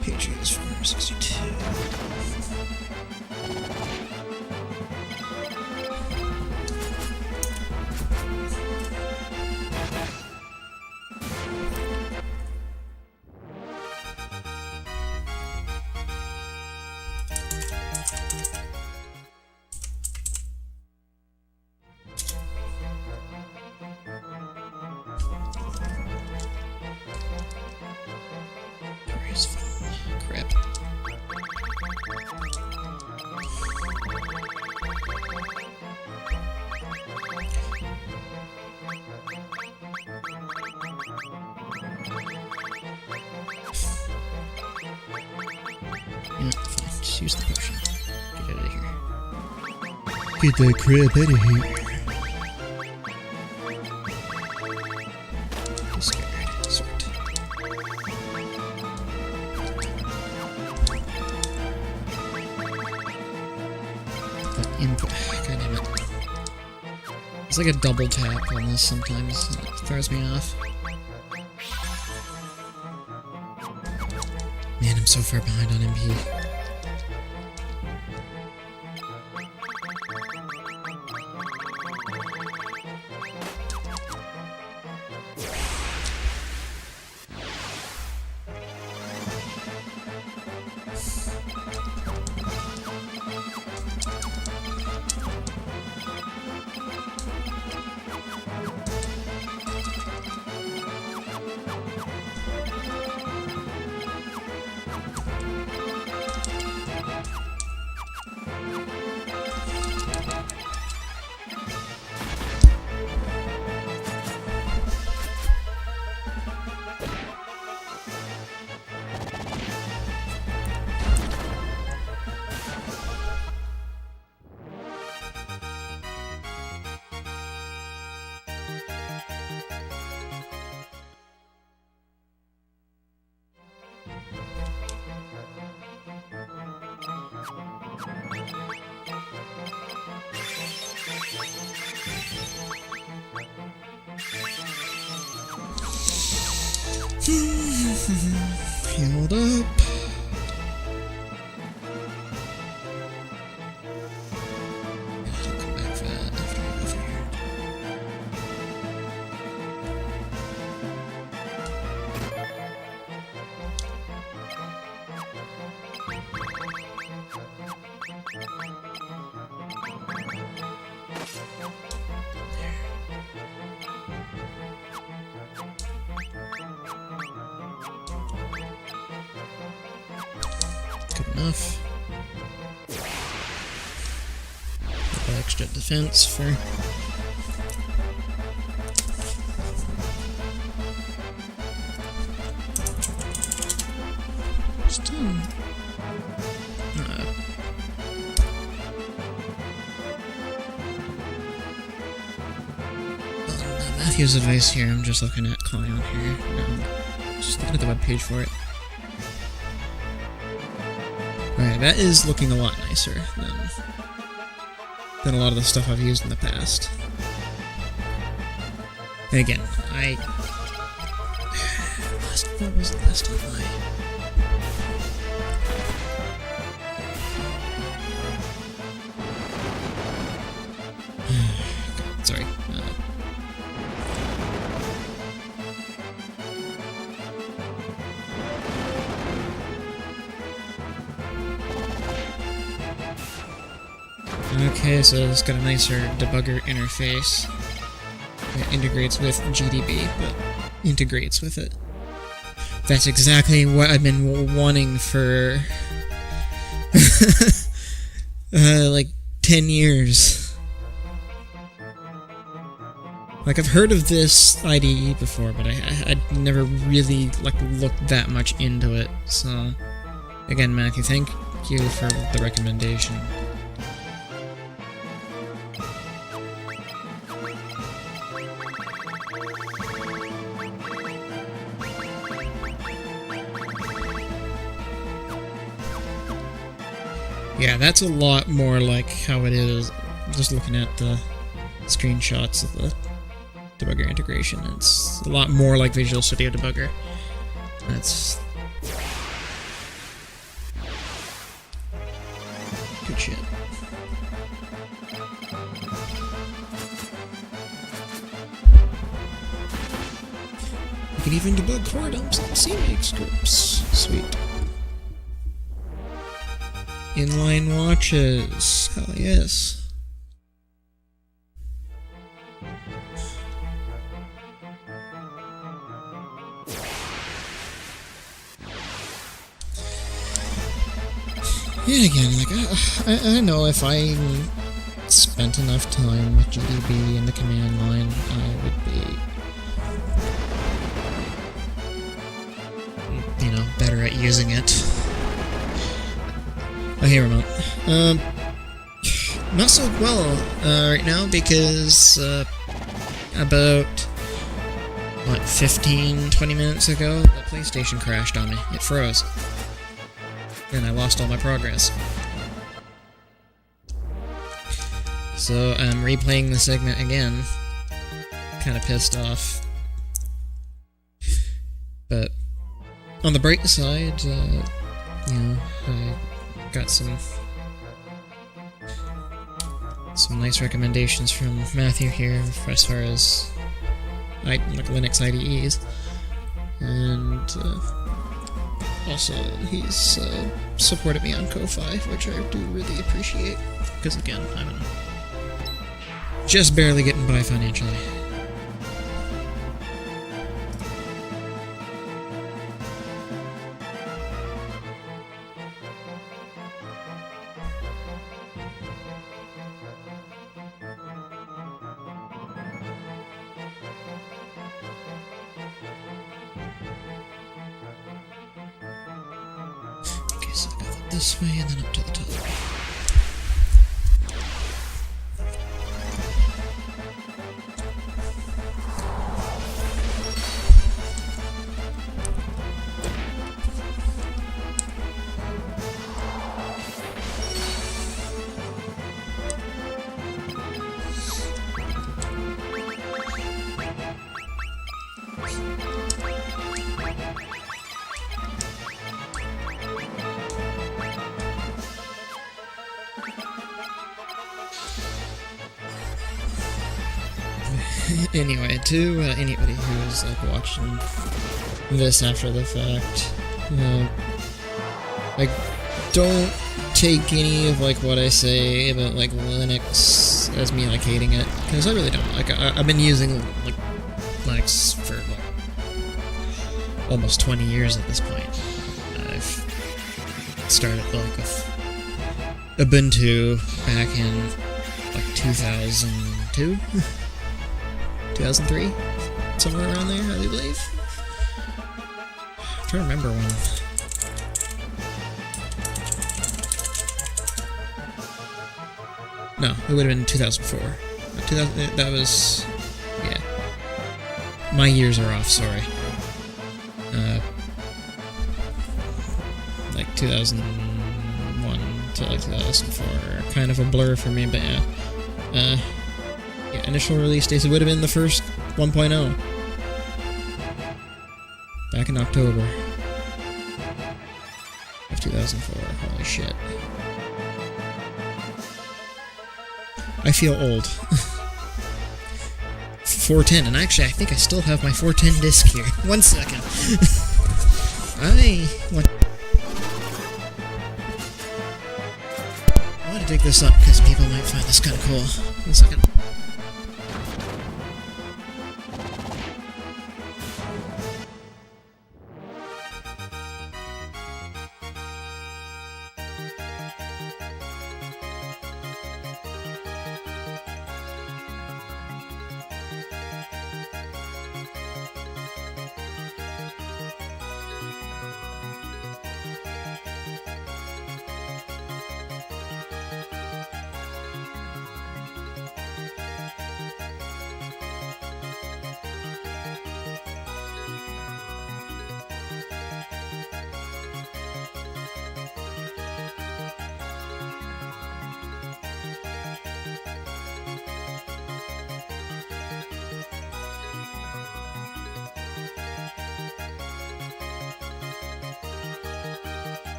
Patriots 462. Crap. Yeah, fine. Just use the potion. Get out of here. Get that crap out of here. I'm scared. Sort. Input. God damn it. It's like a double tap on this sometimes. It throws me off. Man, I'm so far behind on MP. Healed up. I'll come back for that after I go through here. Good enough. Extra defense for stun. Matthew's advice here. I'm just looking at Clion here. No, just looking at the webpage for it. Alright, that is looking a lot nicer than a lot of the stuff I've used in the past. And again, what was the last time Sorry. Okay, so it's got a nicer debugger interface. It integrates with GDB, but integrates with it. That's exactly what I've been wanting for like 10 years. Like, I've heard of this IDE before, but I'd never really looked that much into it. So, again, Matthew, thank you for the recommendation. Yeah, that's a lot more like how it is, just looking at the screenshots of the debugger integration. It's a lot more like Visual Studio Debugger. That's good shit. You can even debug core dumps and CMake scripts. Sweet. Inline watches. Hell yes. Yeah, again, like, I know if I spent enough time with GDB in the command line, I would be, you know, better at using it. Oh, hey, remote. Not so well right now because about, what, 15-20 minutes ago, the PlayStation crashed on me. It froze. And I lost all my progress. So I'm replaying the segment again. Kind of pissed off. But on the bright side, I got some nice recommendations from Matthew here as far as like Linux IDEs, and also he's supported me on Ko-Fi, which I do really appreciate, because again, I'm just barely getting by financially. So I got that this way and then up to the top. Anyway, to anybody who's like watching this after the fact, like, don't take any of like what I say about like Linux as me like hating it, because I really don't. Like, I've been using like Linux for like almost 20 years at this point. I've started like with Ubuntu back in like 2002. 2003? Somewhere around there, I believe. I'm trying to remember when. No, it would have been 2004. That was... yeah. My years are off, sorry. Like 2001 to like 2004. Kind of a blur for me, but yeah. Yeah, initial release dates, it would have been the first 1.0. Back in October of 2004. Holy shit. I feel old. 410, and actually I think I still have my 410 disc here. 1 second. I want to dig this up because people might find this kind of cool. 1 second.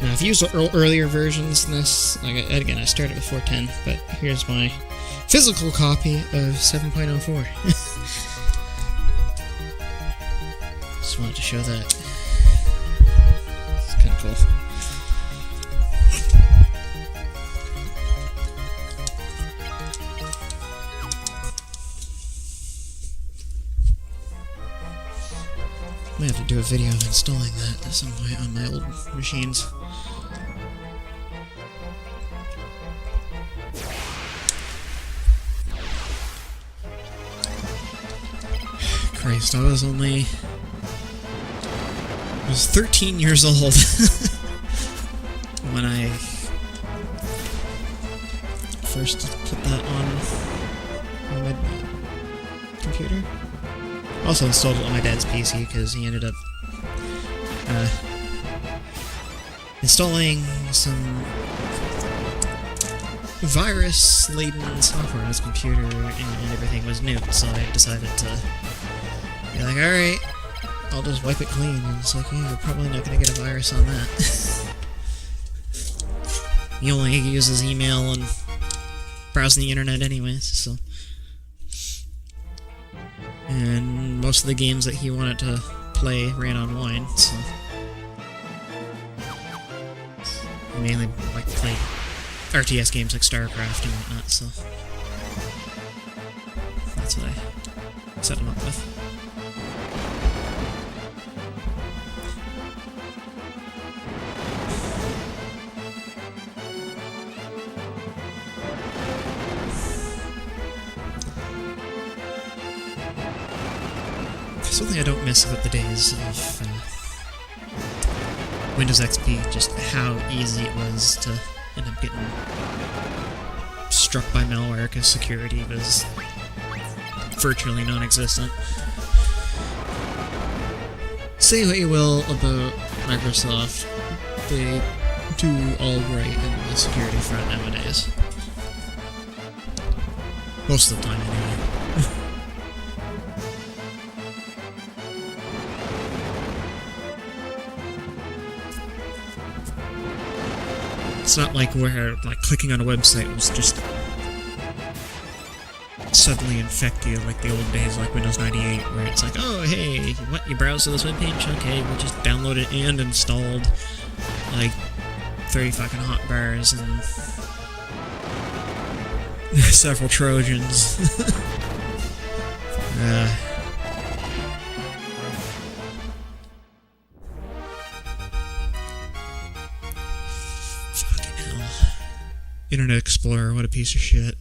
Now, I've used earlier versions than this. Again, I started with 410, but here's my physical copy of 7.04. Just wanted to show that. It's kind Cool. I might have to do a video of installing that at some point on my old machines. Christ, I was 13 years old when I first put that on my computer. Also installed it on my dad's PC because he ended up installing some virus-laden software on his computer, and everything was nuked, so I decided to be like, alright, I'll just wipe it clean. And it's like, yeah, you're probably not going to get a virus on that. He only uses email and browsing the internet anyways, so... And most of the games that he wanted to play ran on Wine, so... I mainly like to play RTS games like StarCraft and whatnot, so... That's what I set him up with. Something I don't miss about the days of Windows XP, just how easy it was to end up getting struck by malware because security was virtually non-existent. Say what you will about Microsoft, they do alright in the security front nowadays. Most of the time, anyway. It's not like where clicking on a website was just suddenly infect you like the old days like Windows 98, where it's like, oh hey, what, you browse to this webpage? Okay, we'll just download it and installed like 30 fucking hotbars and several Trojans. Internet Explorer, what a piece of shit.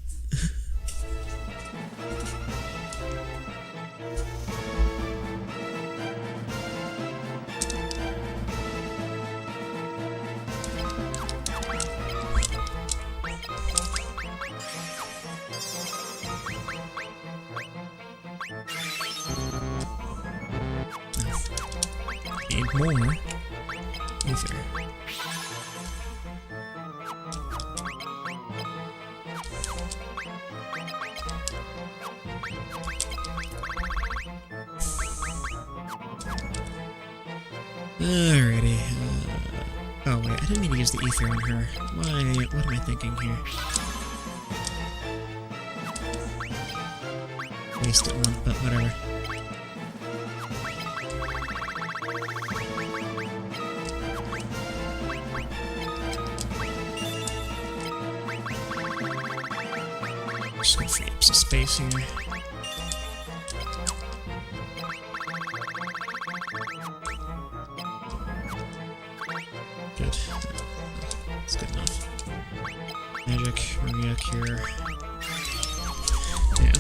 Need more ether. Alrighty. Oh wait, I didn't mean to use the ether on her. Why? What am I thinking here? Wasted one, but whatever. Just gonna free up some space here. Good. That's good enough. Magic, Maria, Cure. Yeah.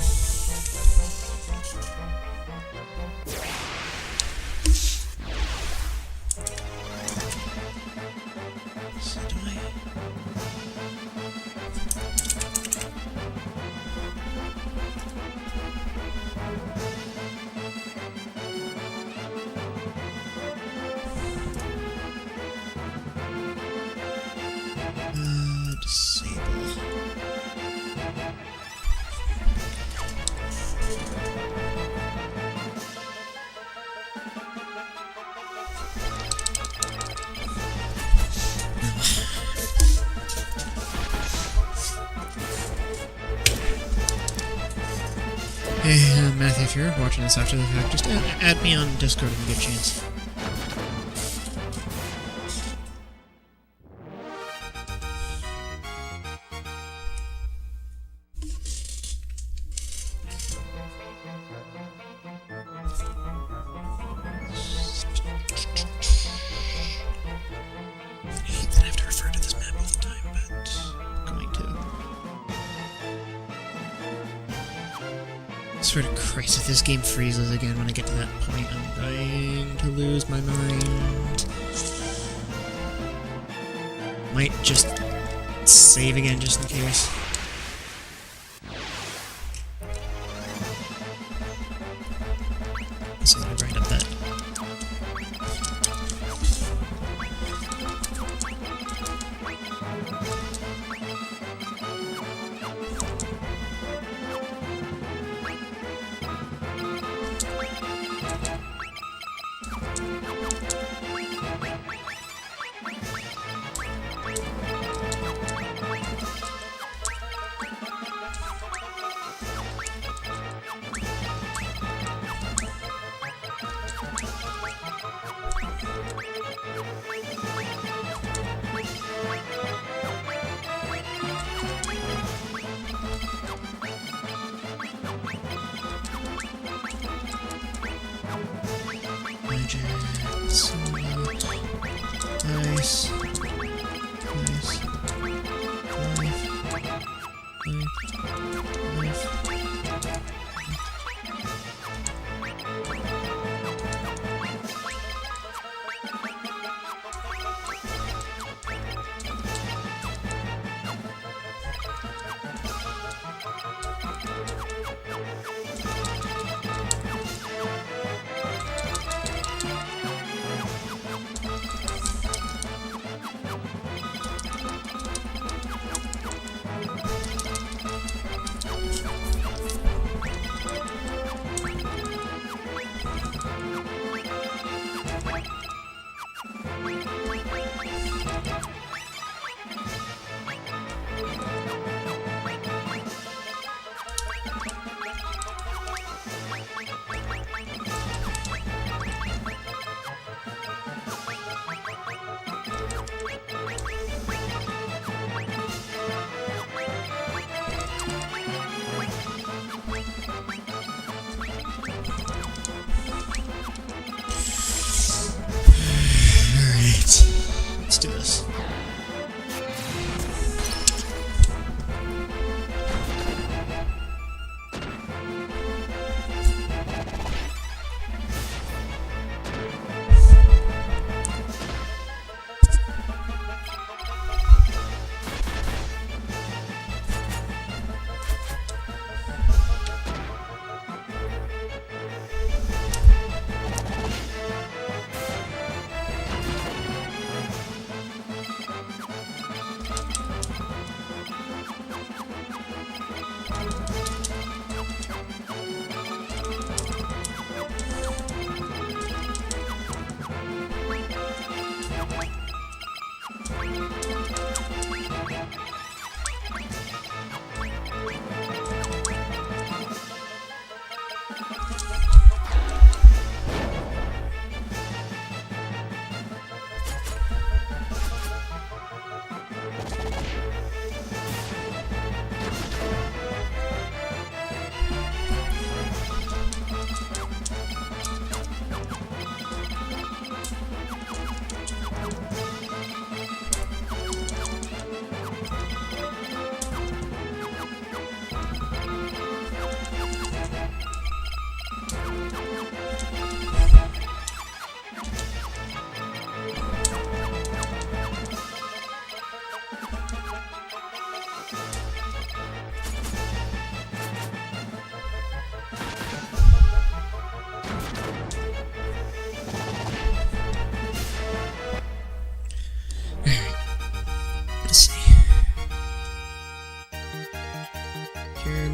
So do I... disable. Hey, Matthew, if you're watching this after the fact, just add me on Discord when you get a chance. swear to Christ, if this game freezes again when I get to that point, I'm going to lose my mind. Might just save again just in case. So I'm gonna grind up that. So much. Nice. Nice. Let's do this.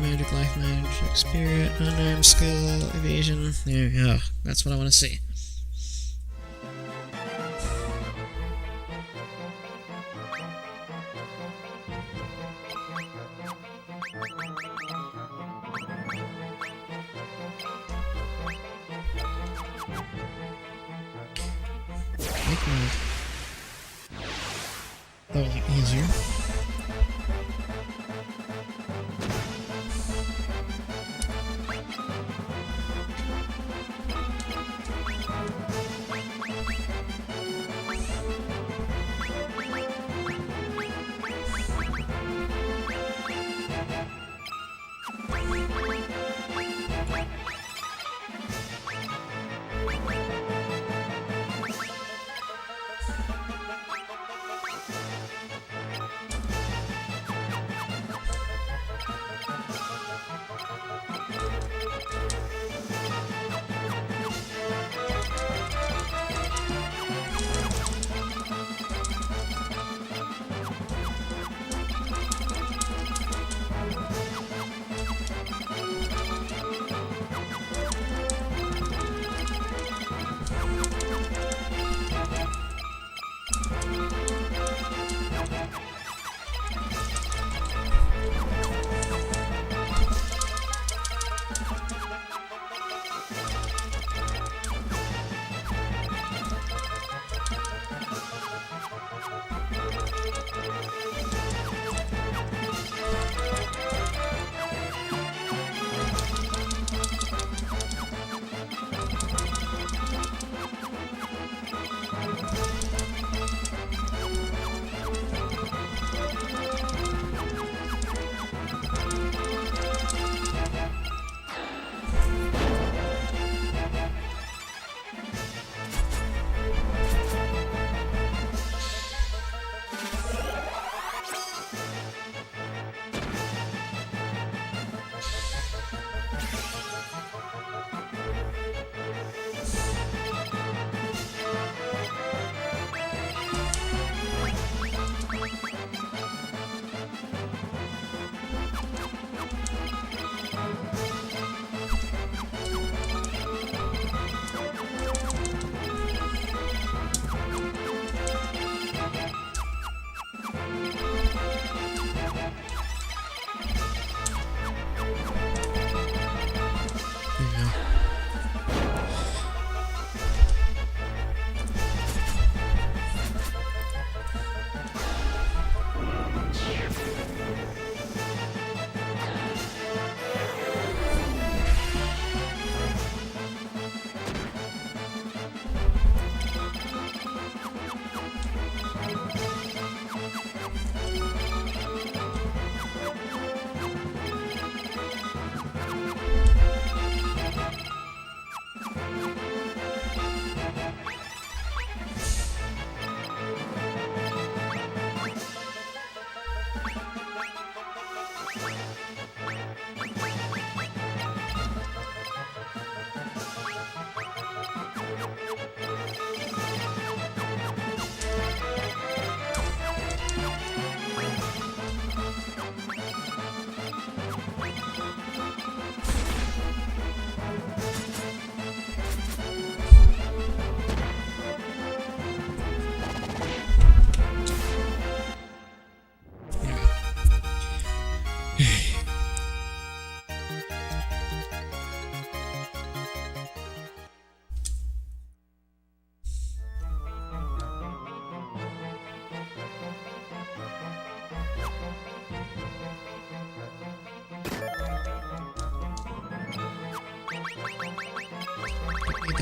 Magic, life magic, spirit, unarmed skill, evasion. There we go. That's what I want to see. Make mode. That will be easier.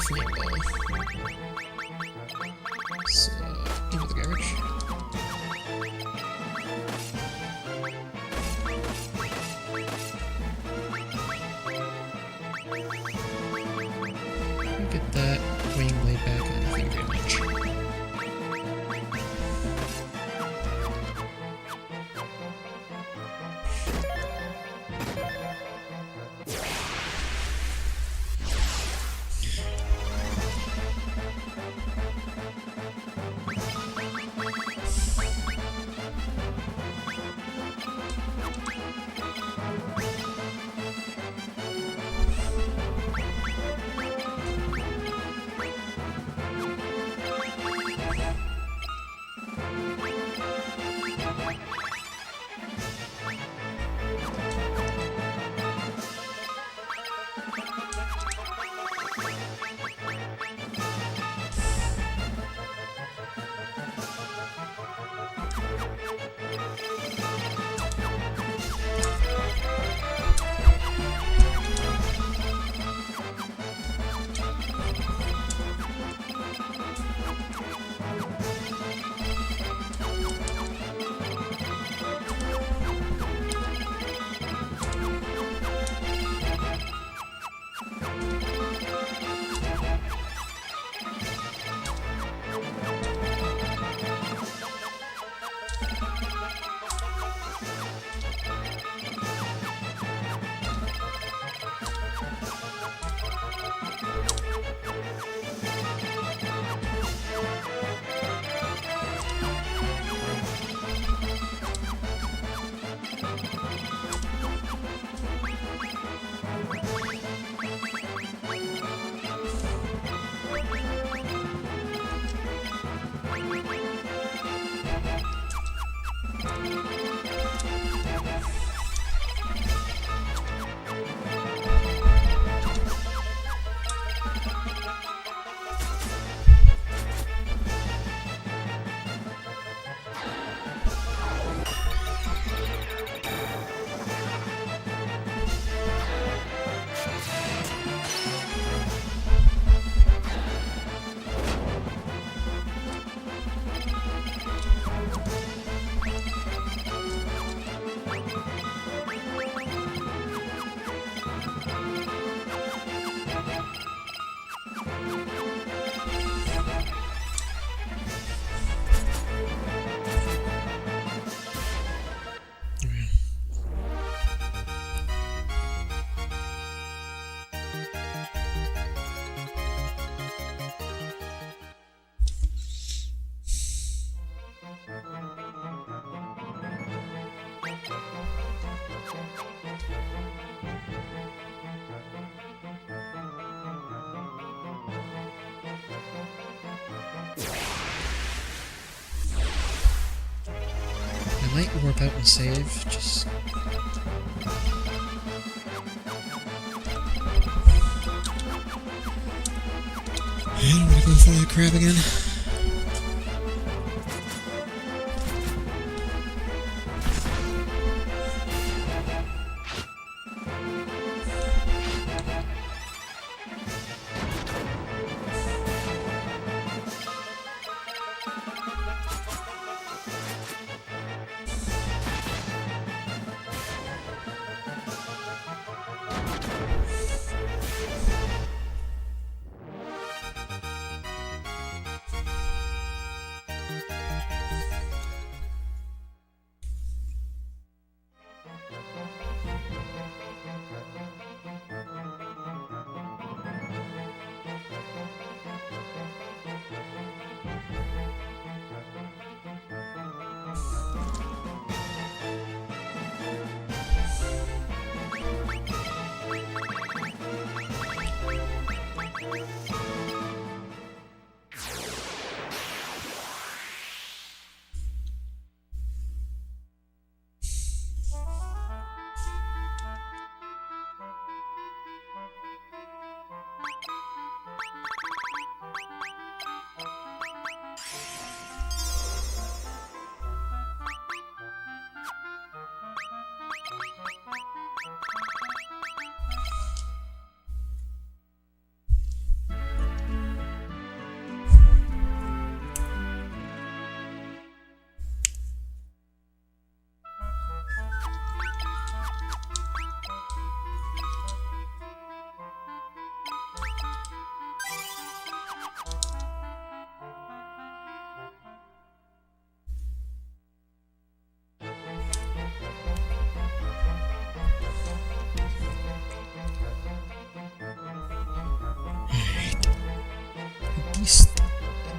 flame ball. So, into the garbage. Get that wing blade back on. Thank you very much. I might warp out and save, just... I don't want to go for that crab again.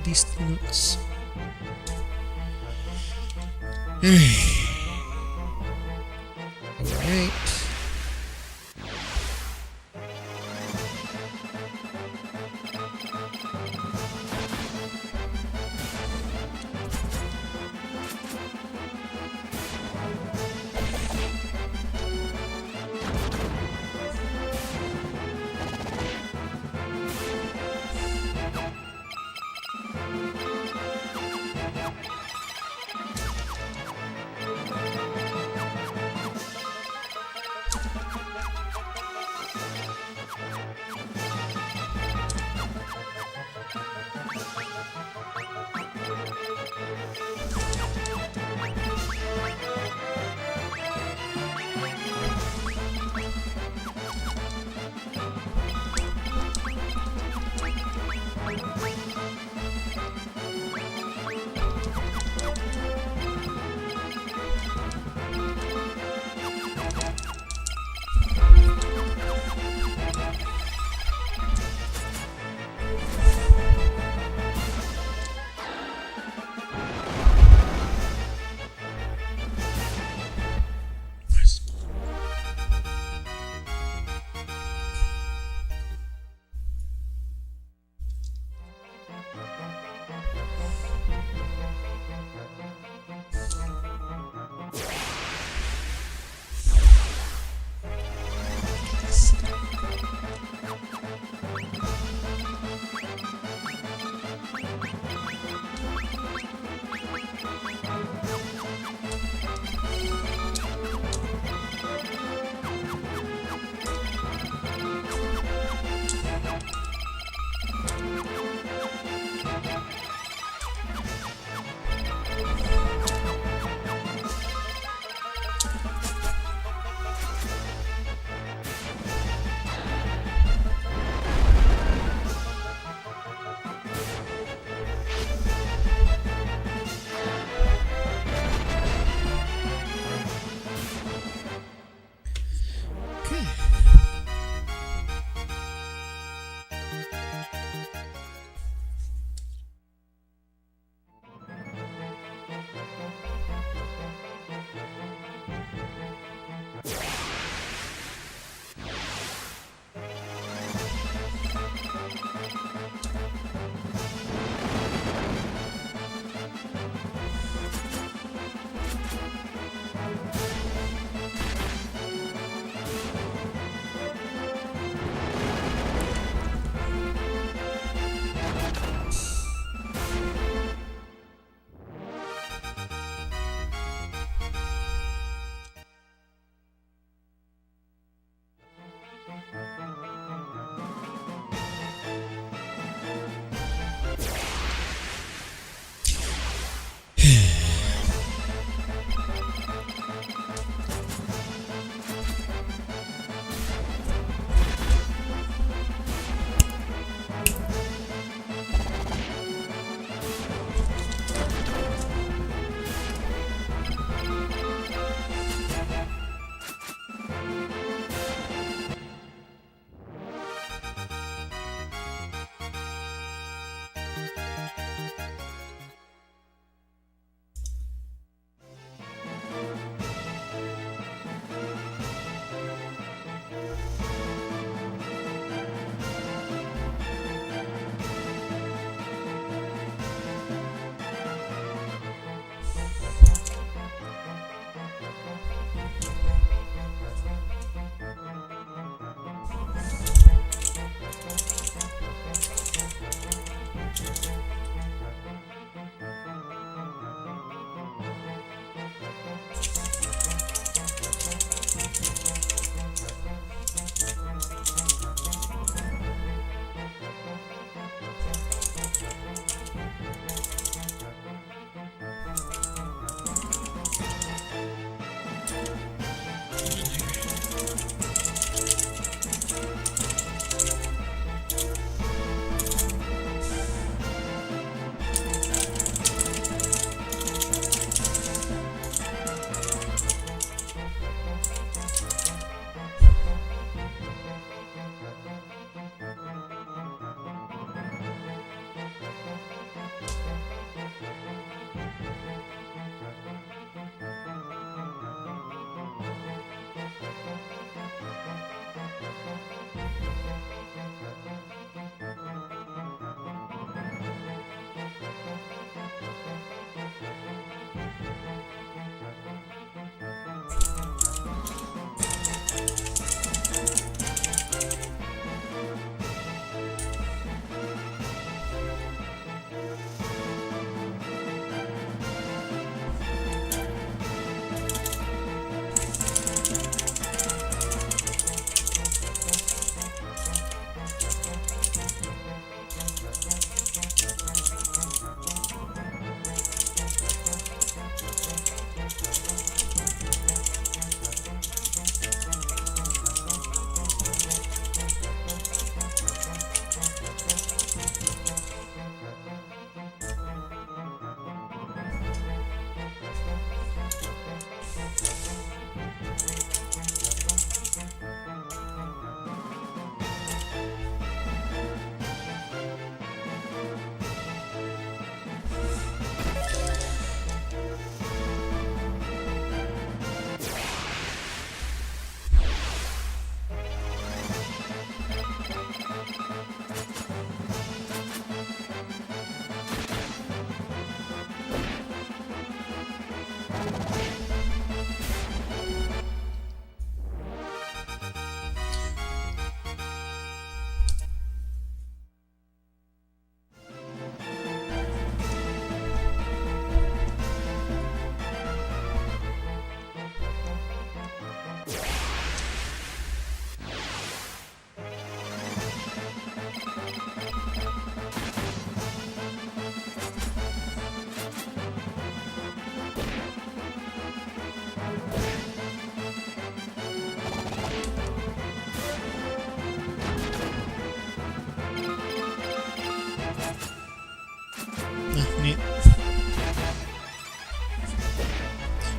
these notes. Alright.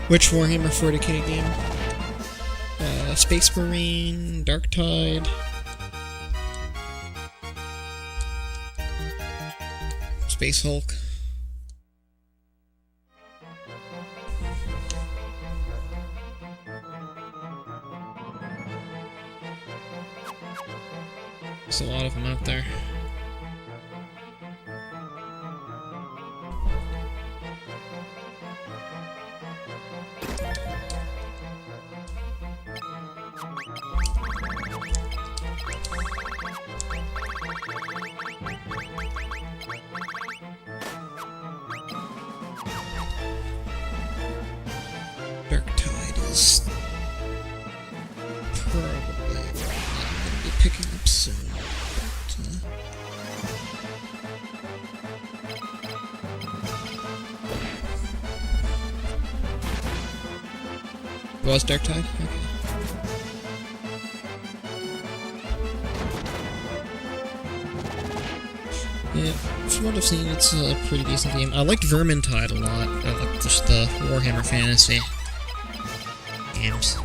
Which Warhammer 40k game? Space Marine, Dark Tide. Space Hulk. There's a lot of them out there. Dark Tide is probably what I'm going to be picking up soon. But, was Dark Tide? Okay. Yeah, from what I've seen, it's a pretty decent game. I liked Vermintide a lot. I like just the Warhammer Fantasy games.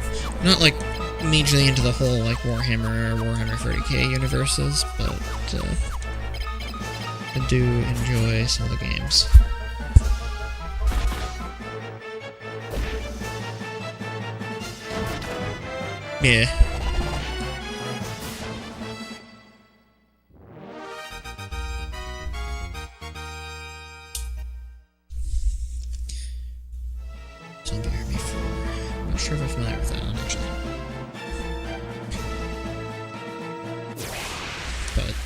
Not like majorly into the whole like Warhammer or Warhammer 40k universes, but I do enjoy some of the games. Yeah. Zombie Army 4. I'm not sure if I'm familiar with that one, actually. But,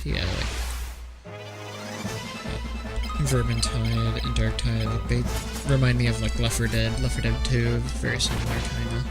yeah, like... Vermintide and Darktide, like, they remind me of, like, Left 4 Dead. Left 4 Dead 2, very similar, kinda.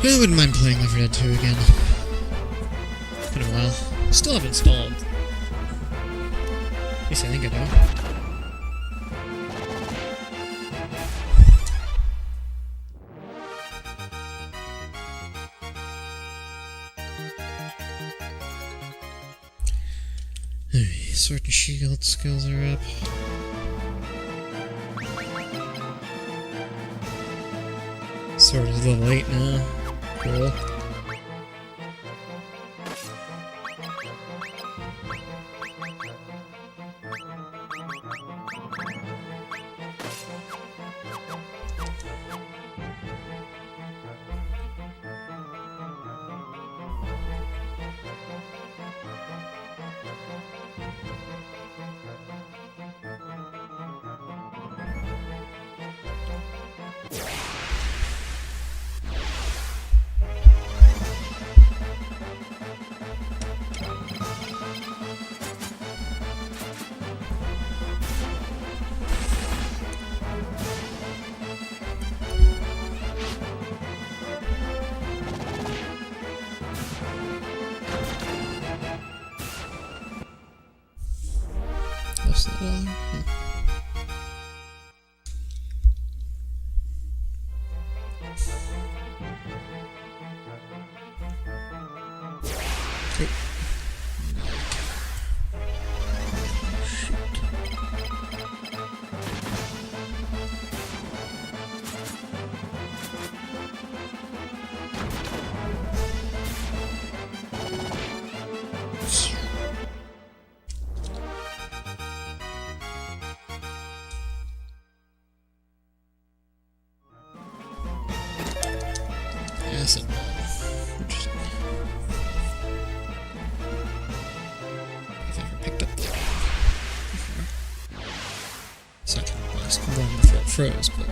I wouldn't mind playing Left 4 Dead 2 again. It's been a while. Still have installed. At least I think I do. Sword and Shield skills are up. Sword is level 8 now. Cool. What's that all? froze, but.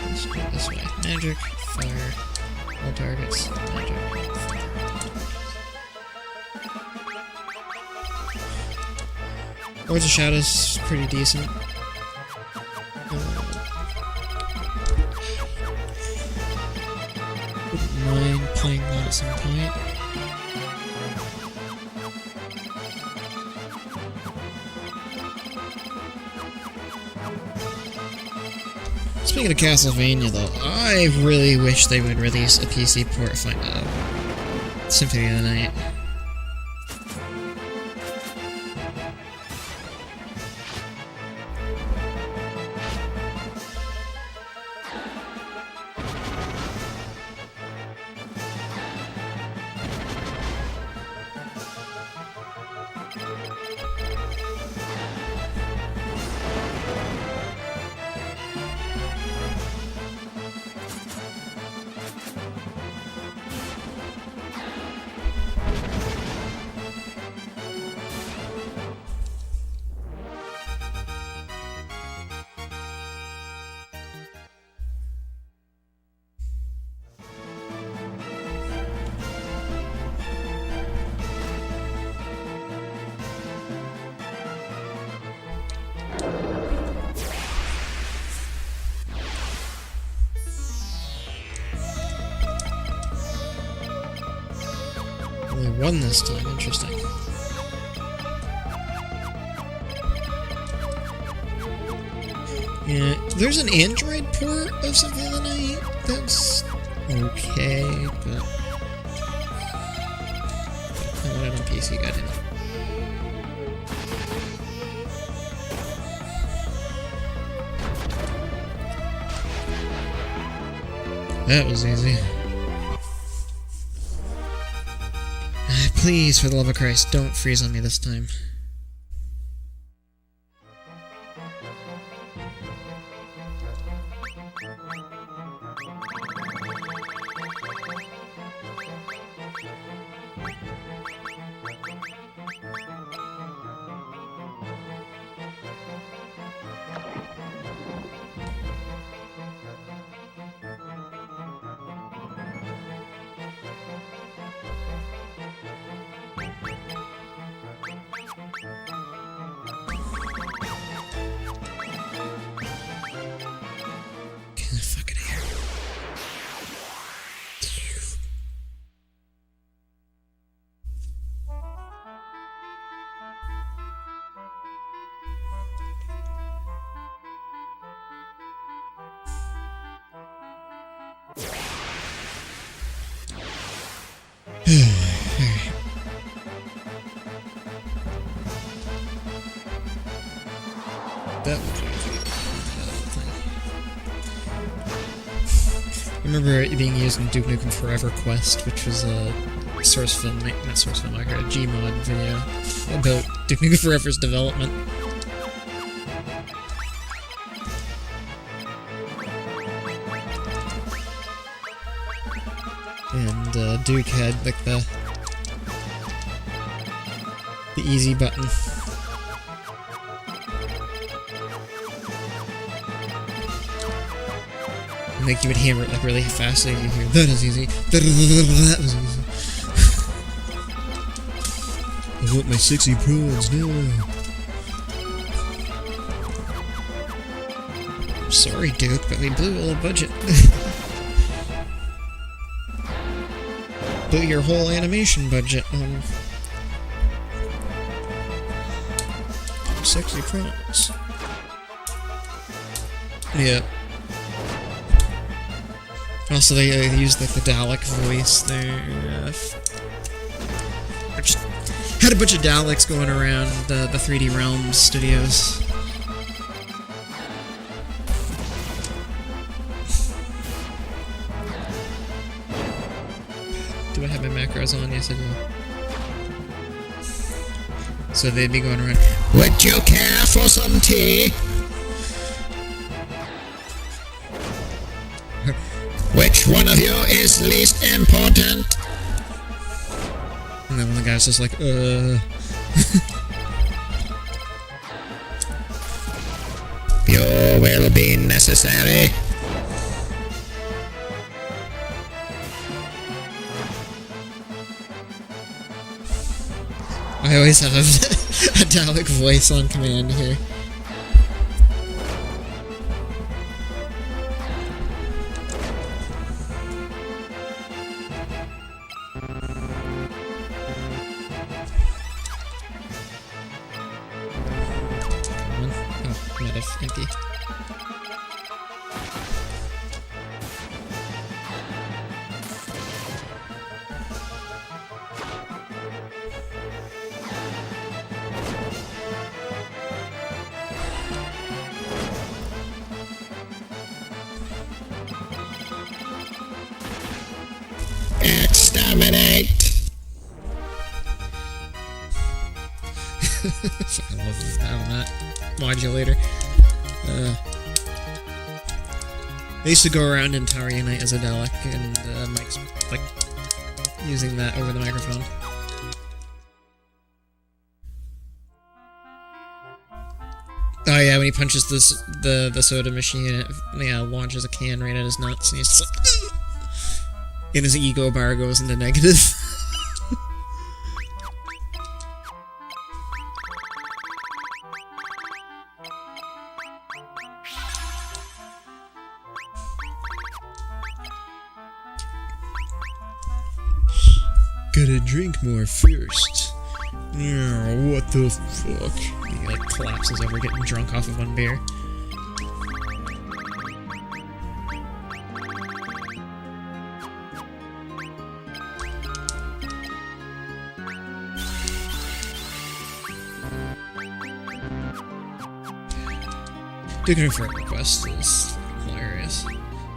Let's go this way. Magic, fire, all targets, magic, fire. Lords of Shadows pretty decent. Wouldn't mind playing that at some point. Speaking of Castlevania, though, I really wish they would release a PC port of Symphony of the Night. Only one this time, interesting. Yeah, there's an Android port of Symphony of the Night that's okay, but I want it on PC, goddamn. That was easy. Please, for the love of Christ, don't freeze on me this time. That was I remember it being used in Duke Nukem Forever Quest, which was a source film, not source film, like a Gmod video about Duke Nukem Forever's development. And Duke had like the easy button. And like you would hammer it like really fast, so you hear that is easy. That was easy. I want my 60 prawns now. Sorry, Duke, but we blew all the budget. Blew your whole animation budget on 60 prawns. Yeah. Also, they used like the Dalek voice there, which had a bunch of Daleks going around the 3D Realms studios. Do I have my macros on? Yes, I do. So they'd be going around, would you care for some tea? Which one of you is least important? And then the guy's just like, You will be necessary. I always have a Dalek voice on command here. Oh, medif, empty. Exterminate! I love that modulator. I used to go around in Tower Unite as a Dalek, and Mike's like using that over the microphone. Oh yeah, when he punches the soda machine, it launches a can right at his nuts, and he's just like, and his ego bar goes into negative. Gotta drink more first. Oh, what the fuck? He like collapses over getting drunk off of one beer. Digging for a request is hilarious.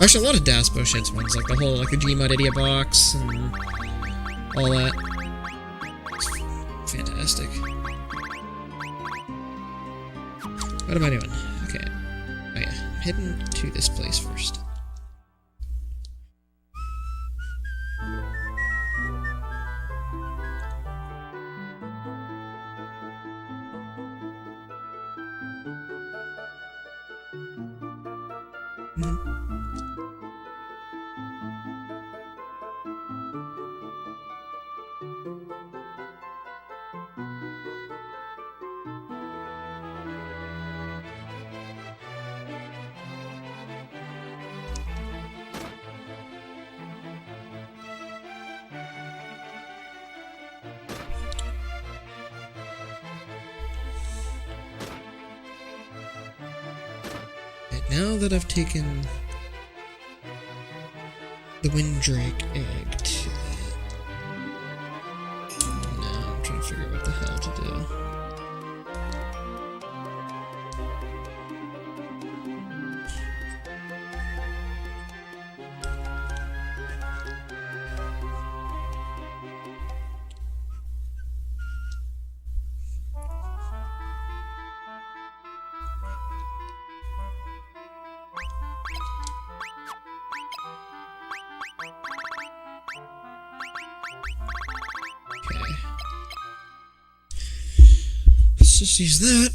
Actually, a lot of Daspo shits ones, like the whole the Gmod Idiot box and all that. It's fantastic. What am I doing? Okay. Oh yeah, I'm heading to this place first. Now that I've taken the Windrake egg to it, now I'm trying to figure out what the hell to do. Just use that.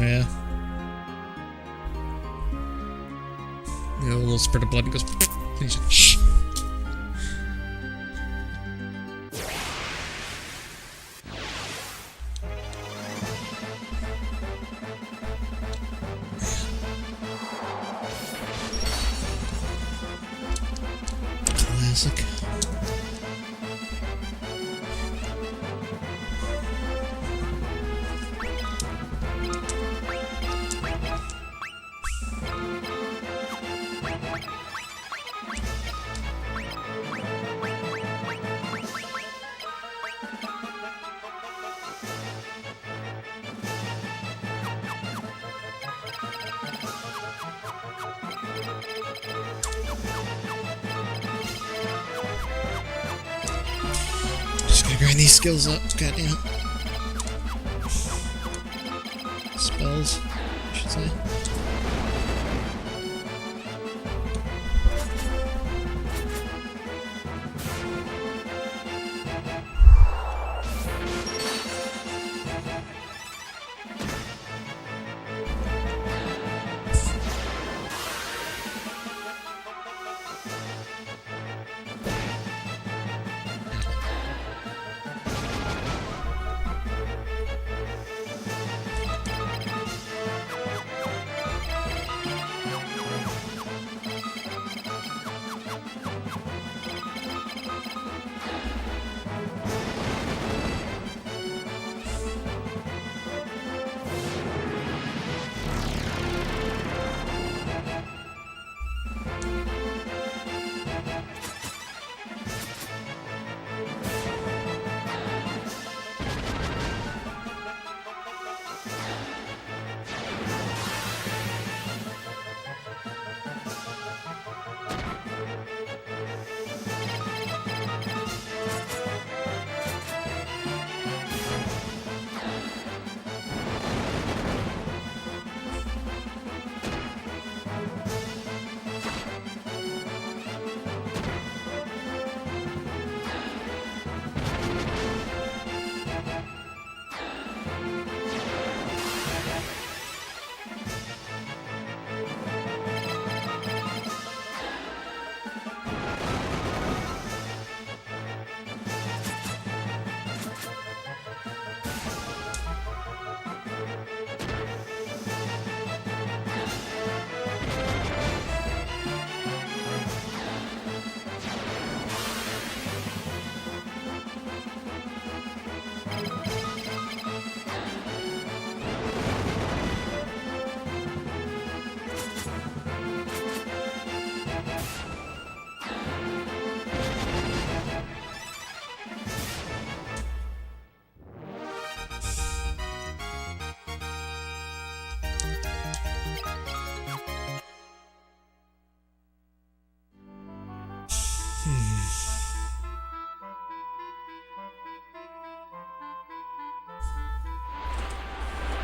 yeah. You know, a little spurt of blood and goes. And he's like, shh. Classic. Just gotta grind these skills up. Goddamn it. Spells, I should say.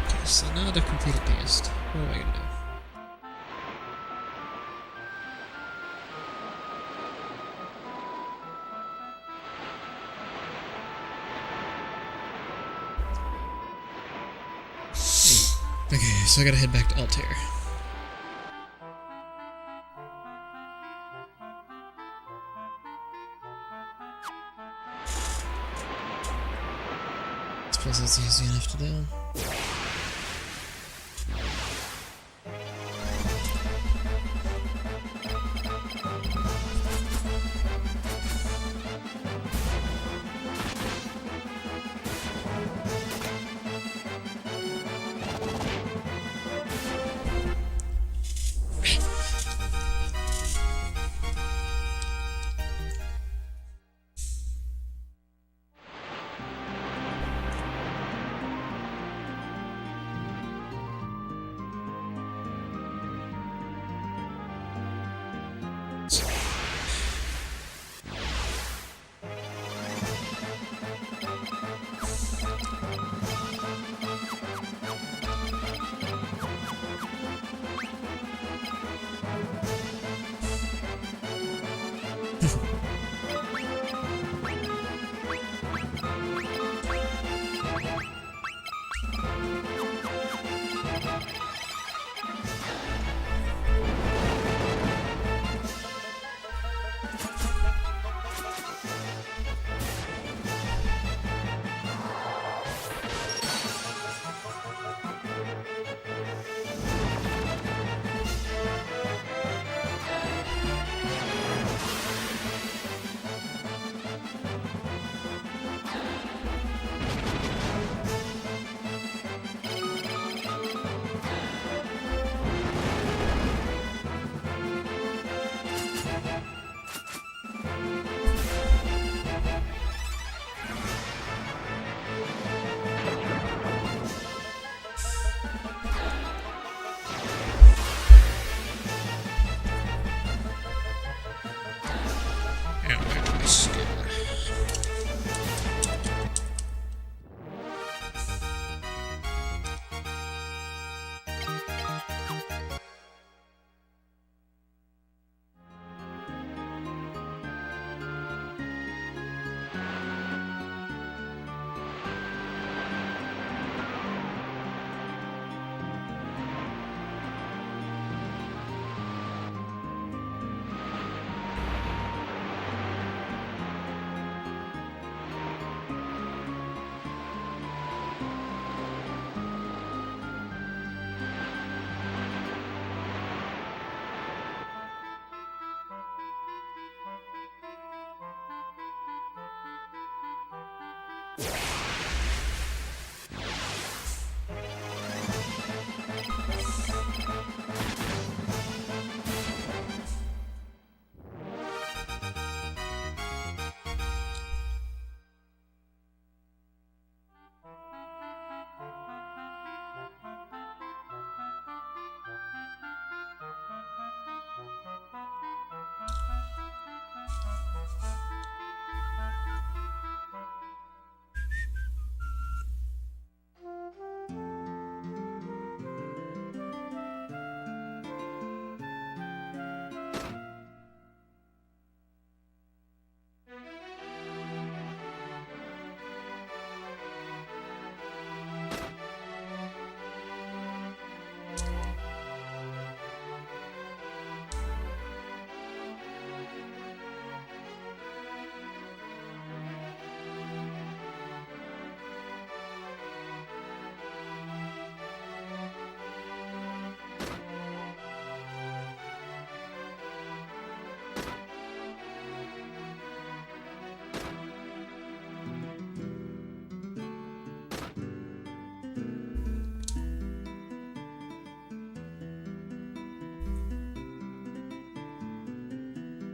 Okay, so now to complete a beast. What am I gonna do? Okay, so I gotta head back to Altair. Suppose that's easy enough to do.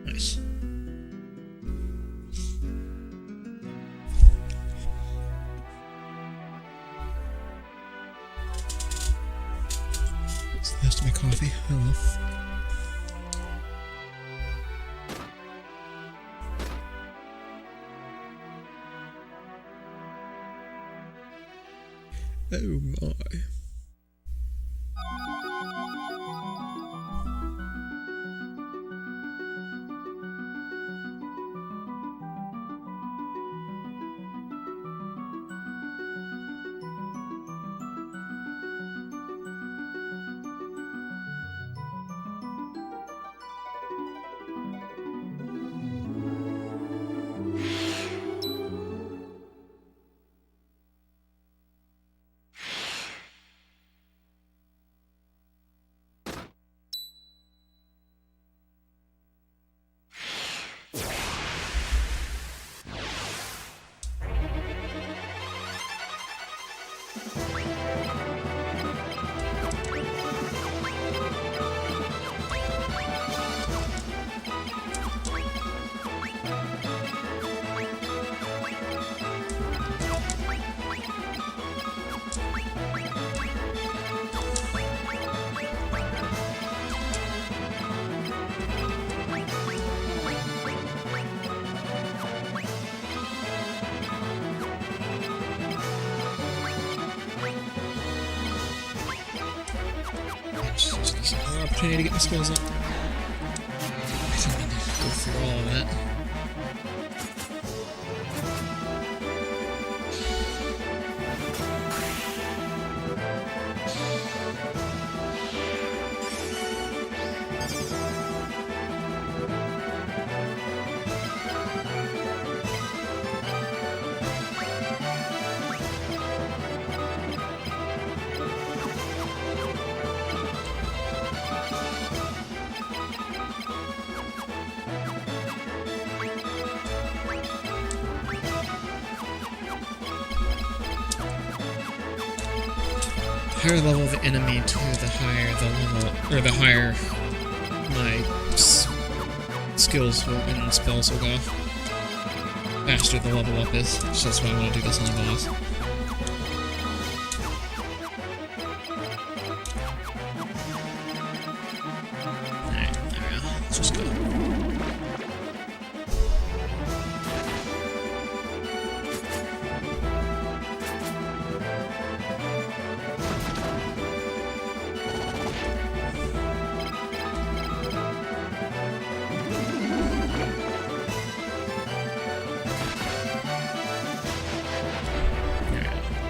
Nice. That's the last of my coffee. Oh well. Oh my. Just another opportunity to get my skills up. I think I need to go through all of that. The higher level of the enemy to the higher the level, or the higher my skills will, and spells will go. Faster the level up is, so that's why I want to do this on the boss. Alright, there we go. Let's just go.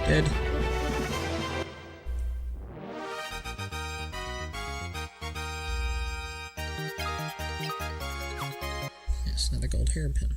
Dead. Yes, another gold hairpin.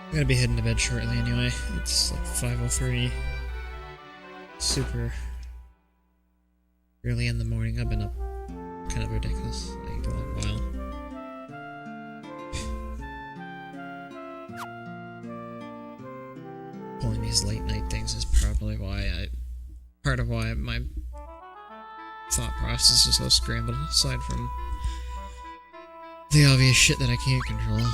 I'm gonna be heading to bed shortly anyway. It's like 5:03. Super early in the morning. I've been up kind of ridiculous, like a long while. Pulling these late night things is probably part of why my thought process is so scrambled, aside from the obvious shit that I can't control.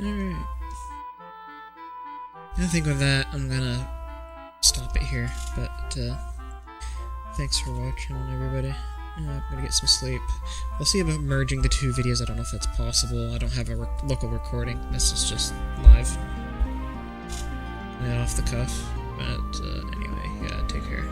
Alright. I think with that, I'm gonna stop it here, but thanks for watching, everybody. I'm gonna get some sleep. We'll see about merging the two videos. I don't know if that's possible. I don't have a local recording. This is just live and off the cuff. But anyway, yeah, take care.